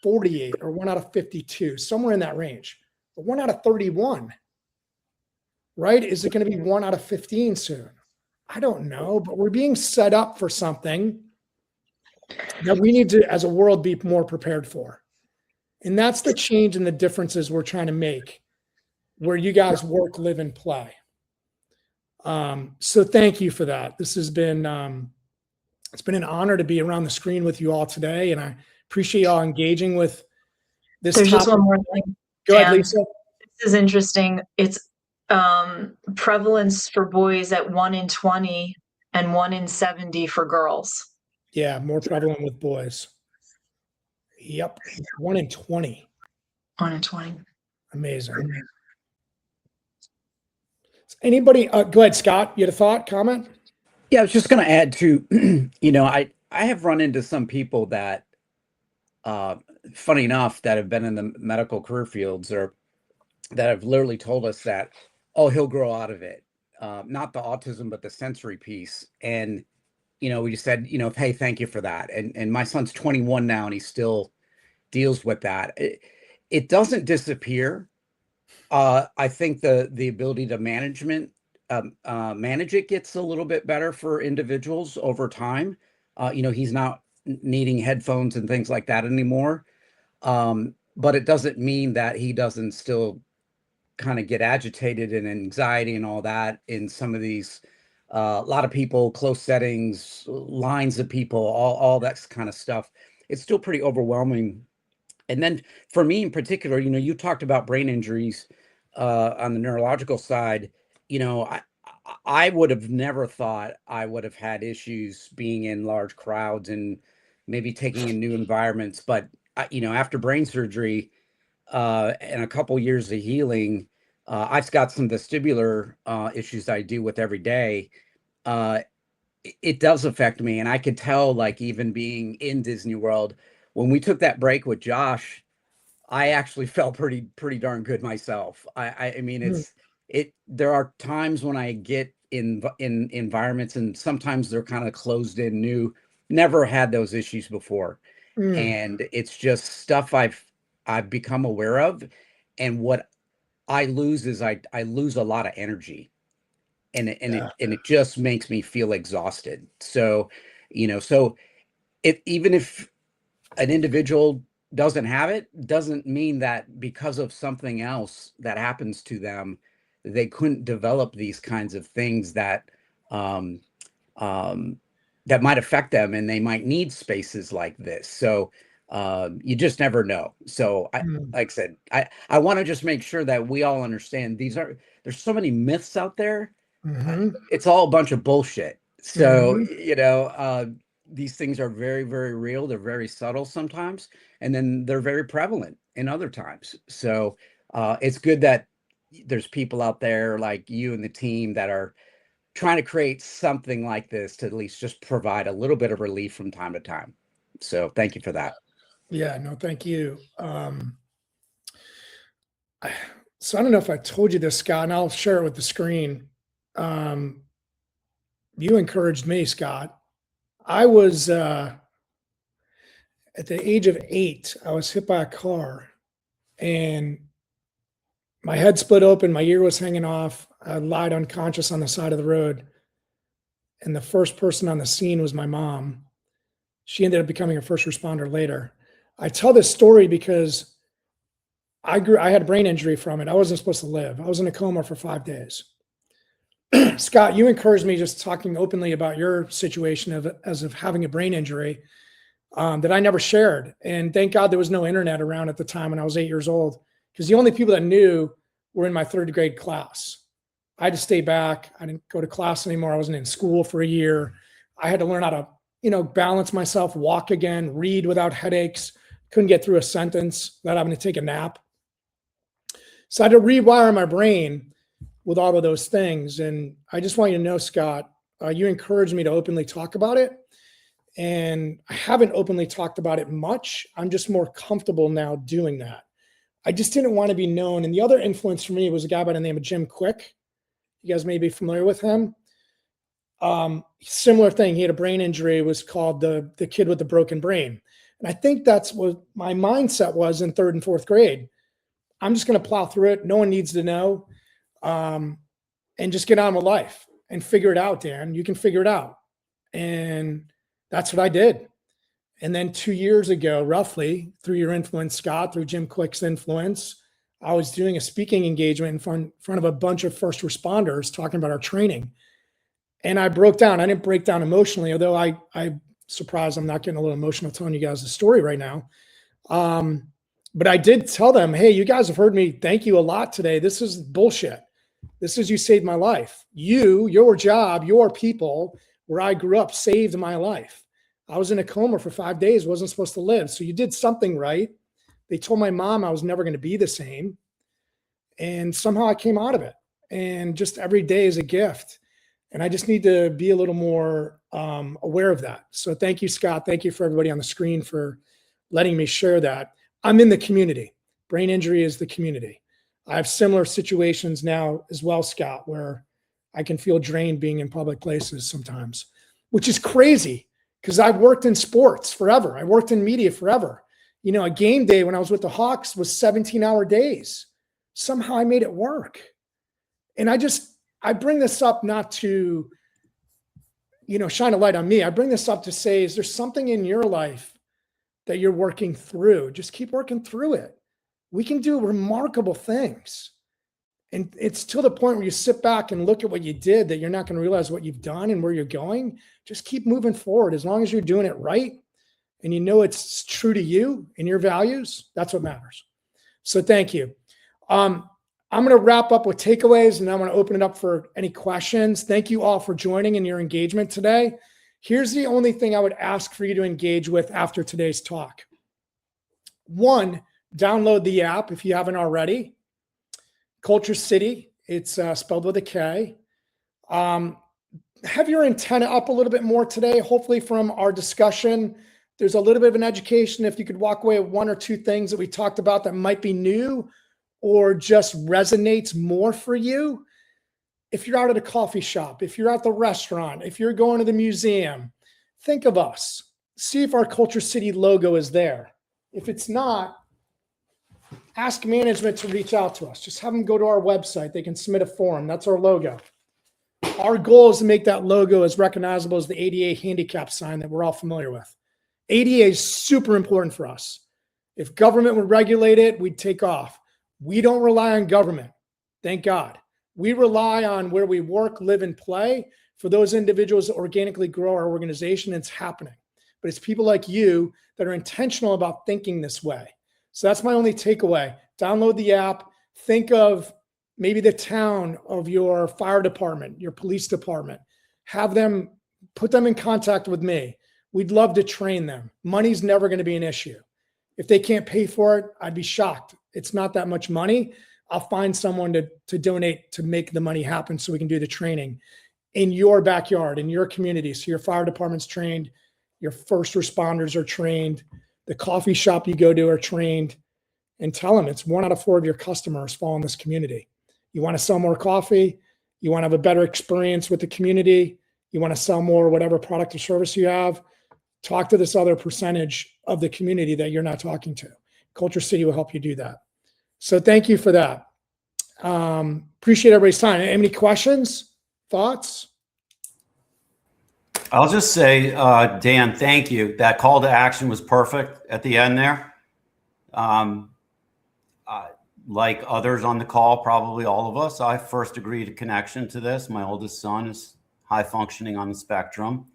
48 or 1 out of 52, somewhere in that range. But 1 out of 31, right? Is it going to be 1 out of 15 soon? I don't know, but we're being set up for something that we need to, as a world, be more prepared for. And that's the change and the differences we're trying to make, where you guys work, live, and play. So thank you for that. This has been, it's been an honor to be around the screen with you all today. And I appreciate y'all engaging with this There's topic. just one more thing. Go ahead, Dan. Lisa. This is interesting. It's prevalence for boys at 1 in 20 and 1 in 70 for girls. Yeah, more prevalent with boys. Yep. 1 in 20. 1 in 20. Amazing. Anybody, go ahead, Scott. You had a thought, comment? Yeah, I was just going to add to, I have run into some people that, funny enough, that have been in the medical career fields or that have literally told us that, oh, he'll grow out of it. Not the autism, but the sensory piece. And, we just said, hey, thank you for that. And my son's 21 now and he still deals with that. It doesn't disappear. I think the ability to manage it gets a little bit better for individuals over time. He's not needing headphones and things like that anymore. But it doesn't mean that he doesn't still kind of get agitated and anxiety and all that in some of these, a lot of people, close settings, lines of people, all that kind of stuff. It's still pretty overwhelming. And then for me in particular, you talked about brain injuries on the neurological side. I would have never thought I would have had issues being in large crowds and maybe taking in new environments. But, after brain surgery and a couple years of healing, I've got some vestibular issues I deal with every day. It does affect me. And I could tell, like, even being in Disney World, when we took that break with Josh, I actually felt pretty darn good myself. I mean, there are times when I get in environments and sometimes they're kind of closed in, new, never had those issues before. And it's just stuff I've become aware of. And what I lose is I lose a lot of energy and it just makes me feel exhausted. So, even if an individual doesn't have it, doesn't mean that because of something else that happens to them, they couldn't develop these kinds of things that that might affect them, and they might need spaces like this. So you just never know. So like I said, I want to just make sure that we all understand there's so many myths out there. It's all a bunch of bullshit. So, these things are very, very real. They're very subtle sometimes, and then they're very prevalent in other times. So it's good that there's people out there like you and the team that are trying to create something like this to at least just provide a little bit of relief from time to time. So thank you for that. Yeah, no, thank you. So I don't know if I told you this, Scott, and I'll share it with the screen. You encouraged me, Scott. I was, at the age of 8, I was hit by a car and my head split open. My ear was hanging off. I lied unconscious on the side of the road. And the first person on the scene was my mom. She ended up becoming a first responder later. I tell this story because I had a brain injury from it. I wasn't supposed to live. I was in a coma for 5 days. Scott, you encouraged me just talking openly about your situation of having a brain injury that I never shared. And thank God there was no internet around at the time when I was 8 years old, because the only people that knew were in my 3rd grade class. I had to stay back. I didn't go to class anymore. I wasn't in school for a year. I had to learn how to, balance myself, walk again, read without headaches. Couldn't get through a sentence without having to take a nap. So I had to rewire my brain. with all of those things. And I just want you to know, Scott, you encouraged me to openly talk about it. And I haven't openly talked about it much. I'm just more comfortable now doing that. I just didn't want to be known. And the other influence for me was a guy by the name of Jim Quick. You guys may be familiar with him. Similar thing. He had a brain injury. It was called the kid with the broken brain. And I think that's what my mindset was in 3rd and 4th grade. I'm just going to plow through it. No one needs to know. And just get on with life and figure it out, Dan. You can figure it out. And that's what I did. And then 2 years ago, roughly, through your influence, Scott, through Jim Quick's influence, I was doing a speaking engagement in front of a bunch of first responders talking about our training. And I broke down. I didn't break down emotionally, although I'm surprised I'm not getting a little emotional telling you guys the story right now. But I did tell them, hey, you guys have heard me thank you a lot today. This is bullshit. This is, you saved my life. Your job, your people, where I grew up, saved my life. I was in a coma for 5 days, wasn't supposed to live. So you did something right. They told my mom I was never going to be the same. And somehow I came out of it. And just every day is a gift. And I just need to be a little more aware of that. So thank you, Scott. Thank you for everybody on the screen for letting me share that. I'm in the community. Brain injury is the community. I have similar situations now as well, Scott, where I can feel drained being in public places sometimes, which is crazy because I've worked in sports forever. I worked in media forever. You know, a game day when I was with the Hawks was 17-hour days. Somehow I made it work. And I bring this up not to, shine a light on me. I bring this up to say, is there something in your life that you're working through? Just keep working through it. We can do remarkable things. And it's to the point where you sit back and look at what you did that you're not going to realize what you've done and where you're going. Just keep moving forward. As long as you're doing it right and you know it's true to you and your values, that's what matters. So thank you. I'm going to wrap up with takeaways and I'm going to open it up for any questions. Thank you all for joining and your engagement today. Here's the only thing I would ask for you to engage with after today's talk. 1, download the app if you haven't already. Culture City, it's spelled with a K. Have your antenna up a little bit more today. Hopefully from our discussion, there's a little bit of an education. If you could walk away with 1 or 2 things that we talked about that might be new or just resonates more for you. If you're out at a coffee shop, if you're at the restaurant, if you're going to the museum, think of us. See if our Culture City logo is there. If it's not, ask management to reach out to us. Just have them go to our website. They can submit a form. That's our logo. Our goal is to make that logo as recognizable as the ADA handicap sign that we're all familiar with. ADA is super important for us. If government would regulate it, we'd take off. We don't rely on government. Thank God. We rely on where we work, live, and play for those individuals that organically grow our organization. It's happening. But it's people like you that are intentional about thinking this way. So that's my only takeaway. Download the app. Think of maybe the town of your fire department, your police department. Have them, put them in contact with me. We'd love to train them. Money's never going to be an issue. If they can't pay for it, I'd be shocked. It's not that much money. I'll find someone to donate to make the money happen so we can do the training in your backyard, in your community. So your fire department's trained, your first responders are trained, the coffee shop you go to are trained, and tell them it's 1 out of 4 of your customers fall in this community. You want to sell more coffee, you want to have a better experience with the community, you want to sell more whatever product or service you have, talk to this other percentage of the community that you're not talking to. Culture City will help you do that. So thank you for that. Appreciate everybody's time. Any questions, thoughts? I'll just say, Dan, thank you. That call to action was perfect at the end there. Like others on the call, probably all of us, I first agreed a connection to this. My oldest son is high functioning on the spectrum.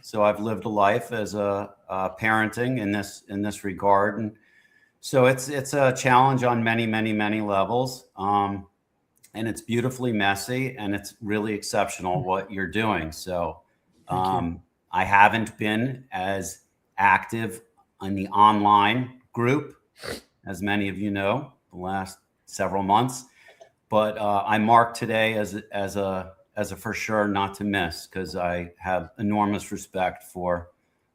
So I've lived a life as a parenting in this regard. And so it's a challenge on many, many, many levels. And it's beautifully messy and it's really exceptional what you're doing. So I haven't been as active on the online group, as many of you know, the last several months. but I mark today as a for sure not to miss, because I have enormous respect for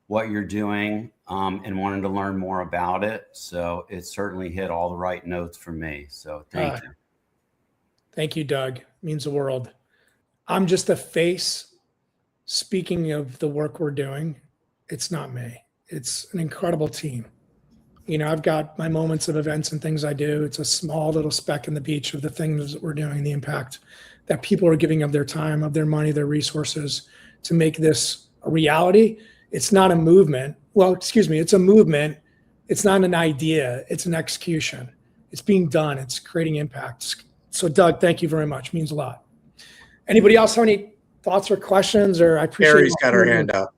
what you're doing and wanted to learn more about it. So it certainly hit all the right notes for me. So thank you. Thank you, Doug. It means the world. I'm just a face speaking of the work we're doing. It's not me. It's an incredible team. You know, I've got my moments of events and things I do. It's a small little speck in the beach of the things that we're doing, the impact that people are giving of their time, of their money, their resources to make this a reality. It's not a movement. Well, excuse me, it's a movement. It's not an idea. It's an execution. It's being done. It's creating impact. So Doug, thank you very much. It means a lot. Anybody else have any thoughts or questions? Or I appreciate Carrie's got her hand up.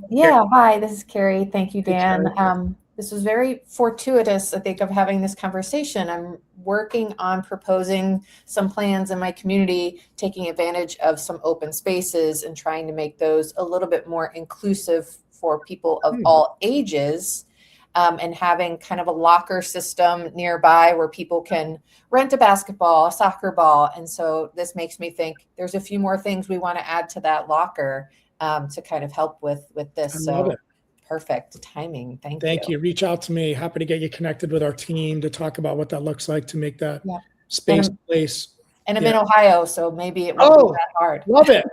Yeah, hi, this is Carrie. Thank you, Dan. This was very fortuitous, I think, of having this conversation. I'm working on proposing some plans in my community, taking advantage of some open spaces and trying to make those a little bit more inclusive for people of all ages, and having kind of a locker system nearby where people can rent a basketball, a soccer ball. And so this makes me think there's a few more things we want to add to that locker to kind of help with this. I love it. Perfect timing. Thank you. Reach out to me. Happy to get you connected with our team to talk about what that looks like to make that space place. And I'm in Ohio, so maybe it won't be that hard. Love it.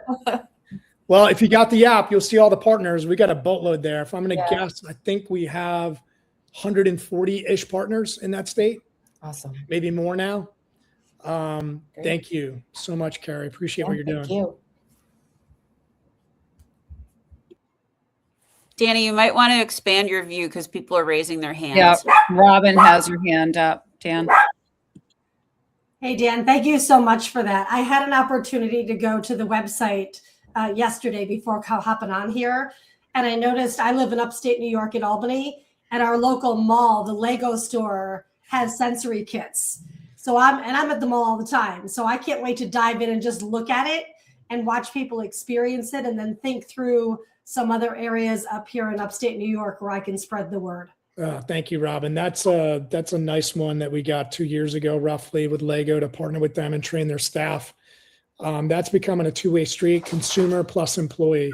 Well, if you got the app, you'll see all the partners. We got a boatload there. If I'm going to guess, I think we have 140-ish partners in that state. Awesome. Maybe more now. Thank you so much, Carrie. Appreciate what you're doing. Thank you. Danny, you might want to expand your view because people are raising their hands. Yeah, Robin has her hand up. Dan. Hey, Dan, thank you so much for that. I had an opportunity to go to the website yesterday before hopping on here. And I noticed I live in upstate New York in Albany, and our local mall, the Lego store, has sensory kits. So I'm at the mall all the time. So I can't wait to dive in and just look at it and watch people experience it and then think through some other areas up here in upstate New York where I can spread the word. Thank you, Robin. That's a nice one that we got 2 years ago, roughly, with Lego to partner with them and train their staff. That's becoming a two-way street, consumer plus employee,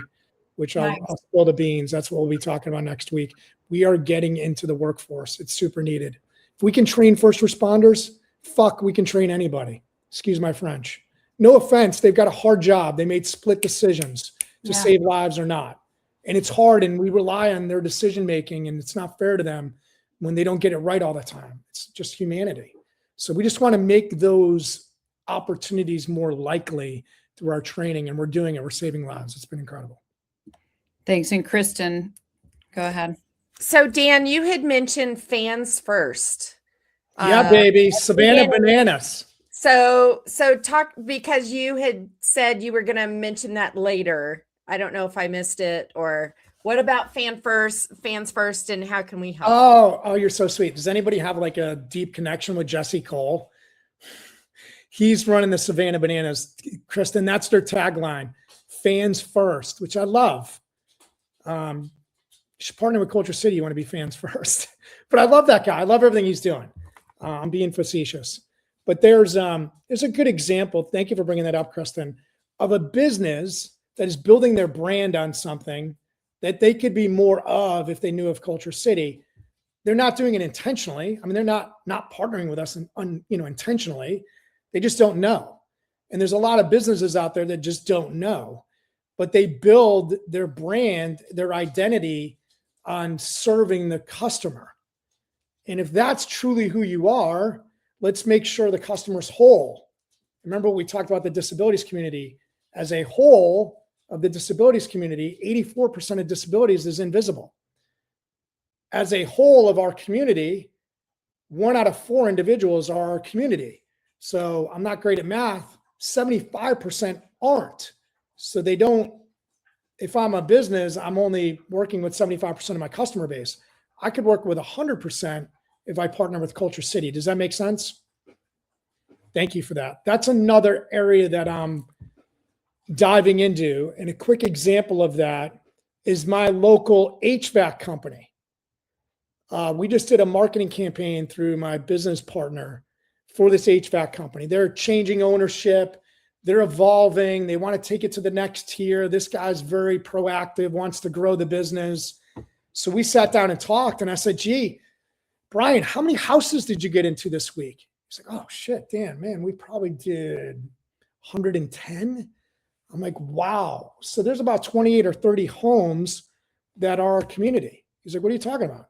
which I'll spill the beans. That's what we'll be talking about next week. We are getting into the workforce. It's super needed. If we can train first responders, we can train anybody. Excuse my French. No offense. They've got a hard job. They made split decisions to save lives or not. And it's hard, and we rely on their decision-making, and it's not fair to them when they don't get it right all the time. It's just humanity. So we just want to make those opportunities more likely through our training, and we're doing it. We're saving lives. It's been incredible. Thanks. And Kristen, go ahead. So Dan, you had mentioned fans first. Yeah, baby. Savannah Bananas. So talk, because you had said you were going to mention that later. I don't know if I missed it, or what about fans first, and how can we help? Oh, you're so sweet. Does anybody have like a deep connection with Jesse Cole? He's running the Savannah Bananas. Kristen, that's their tagline, fans first, which I love. You should partner with Culture City. You want to be fans first. But I love that guy. I love everything he's doing. I'm being facetious. But there's a good example, thank you for bringing that up, Kristen, of a business that is building their brand on something that they could be more of if they knew of Culture City. They're not doing it intentionally. I mean, they're not partnering with us intentionally. They just don't know. And there's a lot of businesses out there that just don't know, but they build their brand, their identity on serving the customer. And if that's truly who you are, let's make sure the customer's whole. Remember, we talked about the disabilities community. As a whole of the disabilities community, 84% of disabilities is invisible. As a whole of our community, 1 out of 4 individuals are our community. So I'm not great at math. 75% aren't. So they don't, if I'm a business, I'm only working with 75% of my customer base. I could work with 100% if I partner with Culture City. Does that make sense? Thank you for that. That's another area that I'm diving into. And a quick example of that is my local HVAC company. We just did a marketing campaign through my business partner for this HVAC company. They're changing ownership. They're evolving. They want to take it to the next tier. This guy's very proactive, wants to grow the business. So we sat down and talked, and I said, gee, Brian, how many houses did you get into this week? He's like, oh shit, Dan, man, we probably did 110. I'm like, wow. So there's about 28 or 30 homes that are our community. He's like, what are you talking about?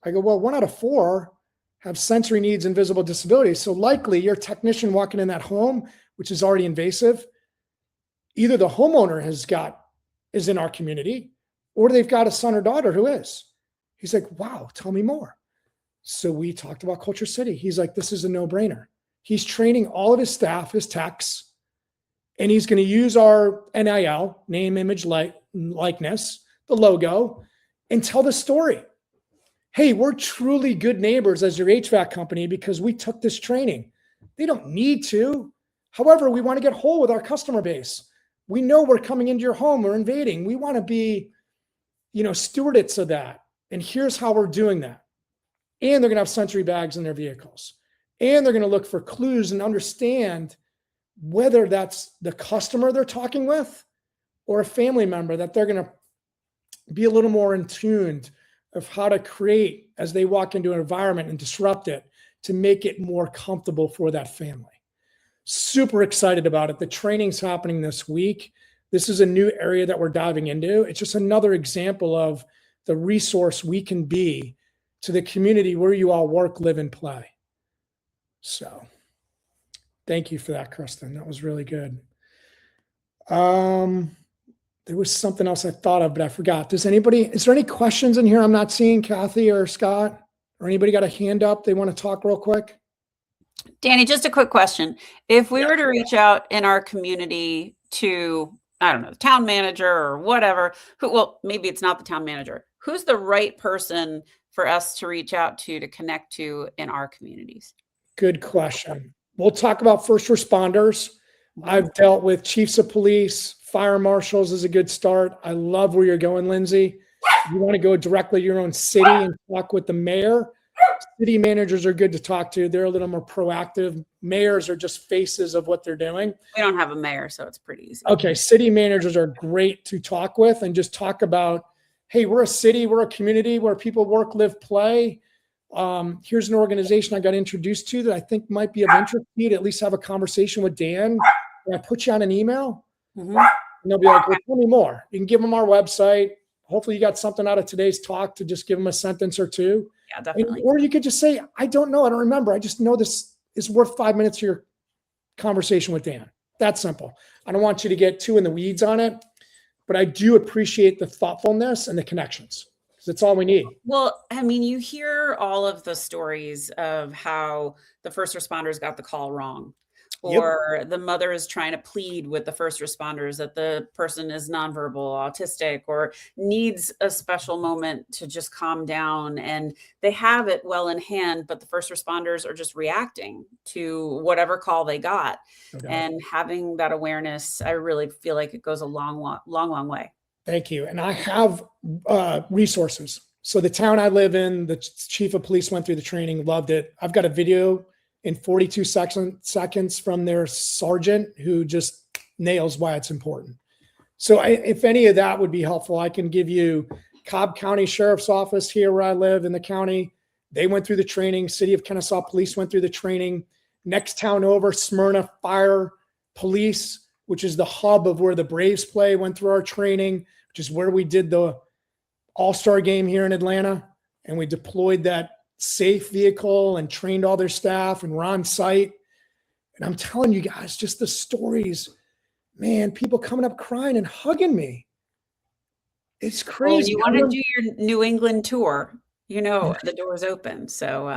I go, well, 1 out of 4 have sensory needs and visible disabilities. So likely your technician walking in that home, which is already invasive, either the homeowner is in our community, or they've got a son or daughter who is. He's like, wow, tell me more. So we talked about Culture City. He's like, this is a no-brainer. He's training all of his staff, his techs, and he's going to use our NIL, name, image, likeness, the logo, and tell the story. Hey, we're truly good neighbors as your HVAC company because we took this training. They don't need to. However, we want to get whole with our customer base. We know we're coming into your home, we're invading. We want to be, stewards of that. And here's how we're doing that. And they're going to have sensory bags in their vehicles. And they're going to look for clues and understand whether that's the customer they're talking with or a family member, that they're going to be a little more in tune of how to create as they walk into an environment and disrupt it to make it more comfortable for that family. Super excited about it. The training's happening this week. This is a new area that we're diving into. It's just another example of the resource we can be to the community where you all work, live, and play. So thank you for that, Kristen. That was really good. There was something else I thought of, but I forgot. Is there any questions in here I'm not seeing, Kathy or Scott? Or anybody got a hand up they want to talk real quick? Danny, just a quick question. If we were to reach out in our community to, I don't know, the town manager or whatever, maybe it's not the town manager. Who's the right person for us to reach out to connect to in our communities? Good question. We'll talk about first responders. I've dealt with chiefs of police, fire marshals is a good start. I love where you're going, Lindsay. You want to go directly to your own city and talk with the mayor. City managers are good to talk to. They're a little more proactive. Mayors are just faces of what they're doing. We don't have a mayor, so it's pretty easy. Okay, city managers are great to talk with and just talk about, hey, we're a city, we're a community where people work, live, play. Here's an organization I got introduced to that I think might be of interest to you to at least have a conversation with Dan. Can I put you on an email? Mm-hmm. And they'll be like, well, tell me more. You can give them our website. Hopefully you got something out of today's talk to just give them a sentence or two. Yeah, definitely. Or you could just say, I don't know. I don't remember. I just know this is worth 5 minutes of your conversation with Dan. That's simple. I don't want you to get too in the weeds on it, but I do appreciate the thoughtfulness and the connections because that's all we need. Well, I mean, you hear all of the stories of how the first responders got the call wrong. Or the mother is trying to plead with the first responders that the person is nonverbal, autistic, or needs a special moment to just calm down. And they have it well in hand, but the first responders are just reacting to whatever call they got. Okay. And having that awareness, I really feel like it goes a long way. Thank you. And I have resources. So the town I live in, the chief of police went through the training, loved it. I've got a video in 42 seconds from their sergeant who just nails why it's important. So if any of that would be helpful, I can give you Cobb County Sheriff's Office here where I live in the county. They went through the training. City of Kennesaw Police went through the training. Next town over, Smyrna Fire Police, which is the hub of where the Braves play, went through our training, which is where we did the All-Star game here in Atlanta. And we deployed that safe vehicle and trained all their staff and we're on site. And I'm telling you guys, just the stories, man, people coming up crying and hugging me. It's crazy. Well, you want to do your New England tour, the door's open. So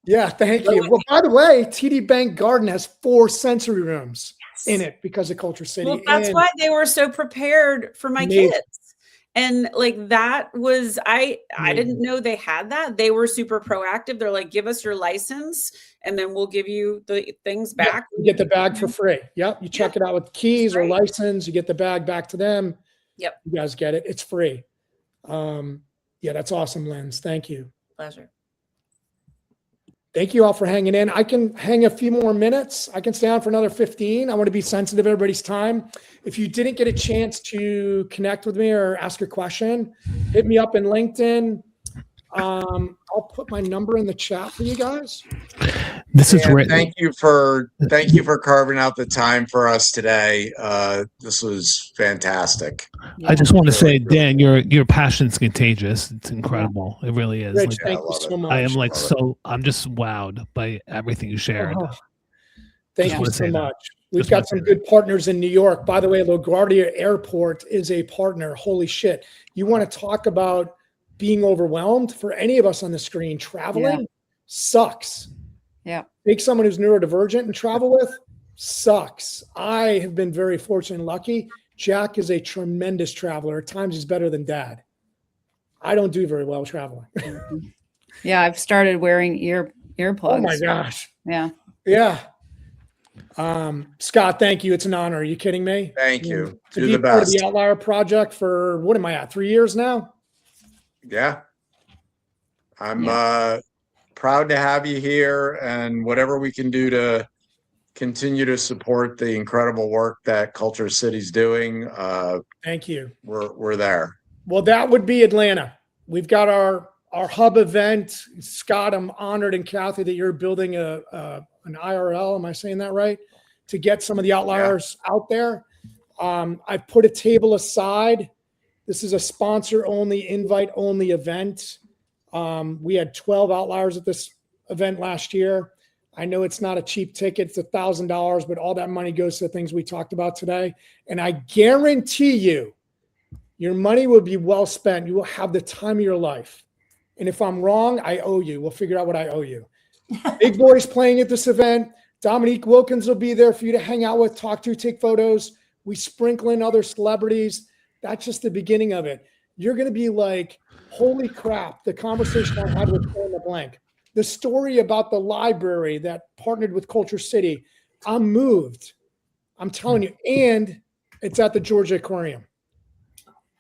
yeah, thank you. Well, by the way, TD Bank Garden has 4 sensory rooms in it because of Culture City. Well, that's why they were so prepared for my kids. And like that was, I didn't know they had that. They were super proactive. They're like, give us your license and then we'll give you the things back. You get the bag for free. Yep. You check it out with keys or license. You get the bag back to them. Yep. You guys get it. It's free. Yeah, that's awesome, Linz. Thank you. Pleasure. Thank you all for hanging in. I can hang a few more minutes. I can stay on for another 15. I want to be sensitive to everybody's time. If you didn't get a chance to connect with me or ask a question, hit me up in LinkedIn. I'll put my number in the chat for you guys. This is Dan, thank you for carving out the time for us today. This was fantastic. I just want to say, Really, Dan, your passion's contagious. It's incredible. It really is. Rich, Like, thank you so much. I am like I'm just wowed by everything you shared. Oh, thank Just you wanna so say that. much. We've Just wanna got some say good partners in New York. By the way, LaGuardia Airport is a partner. Holy shit. You want to talk about being overwhelmed? For any of us on the screen, traveling sucks. Yeah. Take someone who's neurodivergent and travel with sucks. I have been very fortunate and lucky. Jack is a tremendous traveler. At times he's better than dad. I don't do very well traveling. Yeah, I've started wearing earplugs. Oh my gosh. Yeah. Yeah. Scott, thank you. It's an honor. Are you kidding me? Thank you. To You're be the part of best. the Outlier project for, what am I at, 3 years now? Yeah. I'm proud to have you here, and whatever we can do to continue to support the incredible work that Culture City's doing, Thank you. we're there. Well, that would be Atlanta. We've got our hub event. Scott, I'm honored, and Kathy, that you're building an IRL. Am I saying that right? To get some of the Outliers out there. I've put a table aside. This is a sponsor only, invite only event. We had 12 Outliers at this event last year. I know it's not a cheap ticket. It's $1,000, but all that money goes to the things we talked about today. And I guarantee you, your money will be well spent. You will have the time of your life. And if I'm wrong, I owe you. We'll figure out what I owe you. Big Boy's playing at this event. Dominique Wilkins will be there for you to hang out with, talk to, take photos. We sprinkle in other celebrities. That's just the beginning of it. You're going to be like, holy crap, the conversation I had with Fill in the Blank. The story about the library that partnered with Culture City. I'm moved. I'm telling you. And it's at the Georgia Aquarium.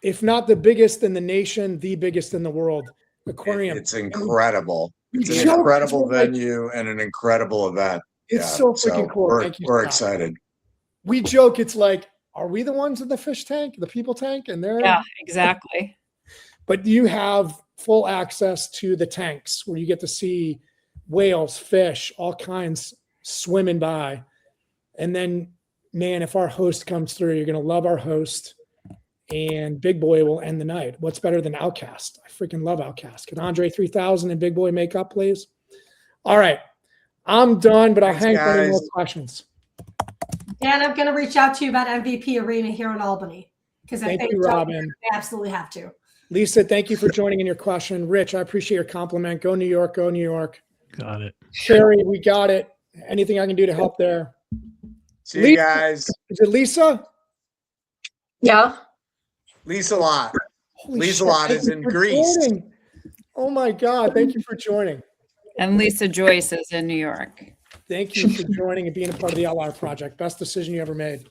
If not the biggest in the nation, the biggest in the world. Aquarium. It's incredible. It's an Joke, incredible it's like- venue and an incredible event. It's so freaking cool. We're, Thank you, we're Scott. excited. We joke, it's like, are we the ones in the fish tank, the people tank? And they're Yeah, exactly. But you have full access to the tanks where you get to see whales, fish, all kinds swimming by. And then, man, if our host comes through, you're going to love our host. And Big Boy will end the night. What's better than Outcast? I freaking love Outcast. Can Andre 3000 and Big Boy make up, please? All right. I'm done, but I'll hang for any more questions. Dan, I'm going to reach out to you about MVP Arena here in Albany because I Thank think you, Robin. they absolutely have to. Lisa, thank you for joining in your question. Rich, I appreciate your compliment. Go New York, go New York. Got it. Sherry, we got it. Anything I can do to help there? See you guys. Is it Lisa? Yeah. Lisa Lott. Holy Lisa shit, Lott thank is you in for Greece. joining. Oh my God. Thank you for joining. And Lisa Joyce is in New York. Thank you for joining and being a part of the Outlier Project. Best decision you ever made.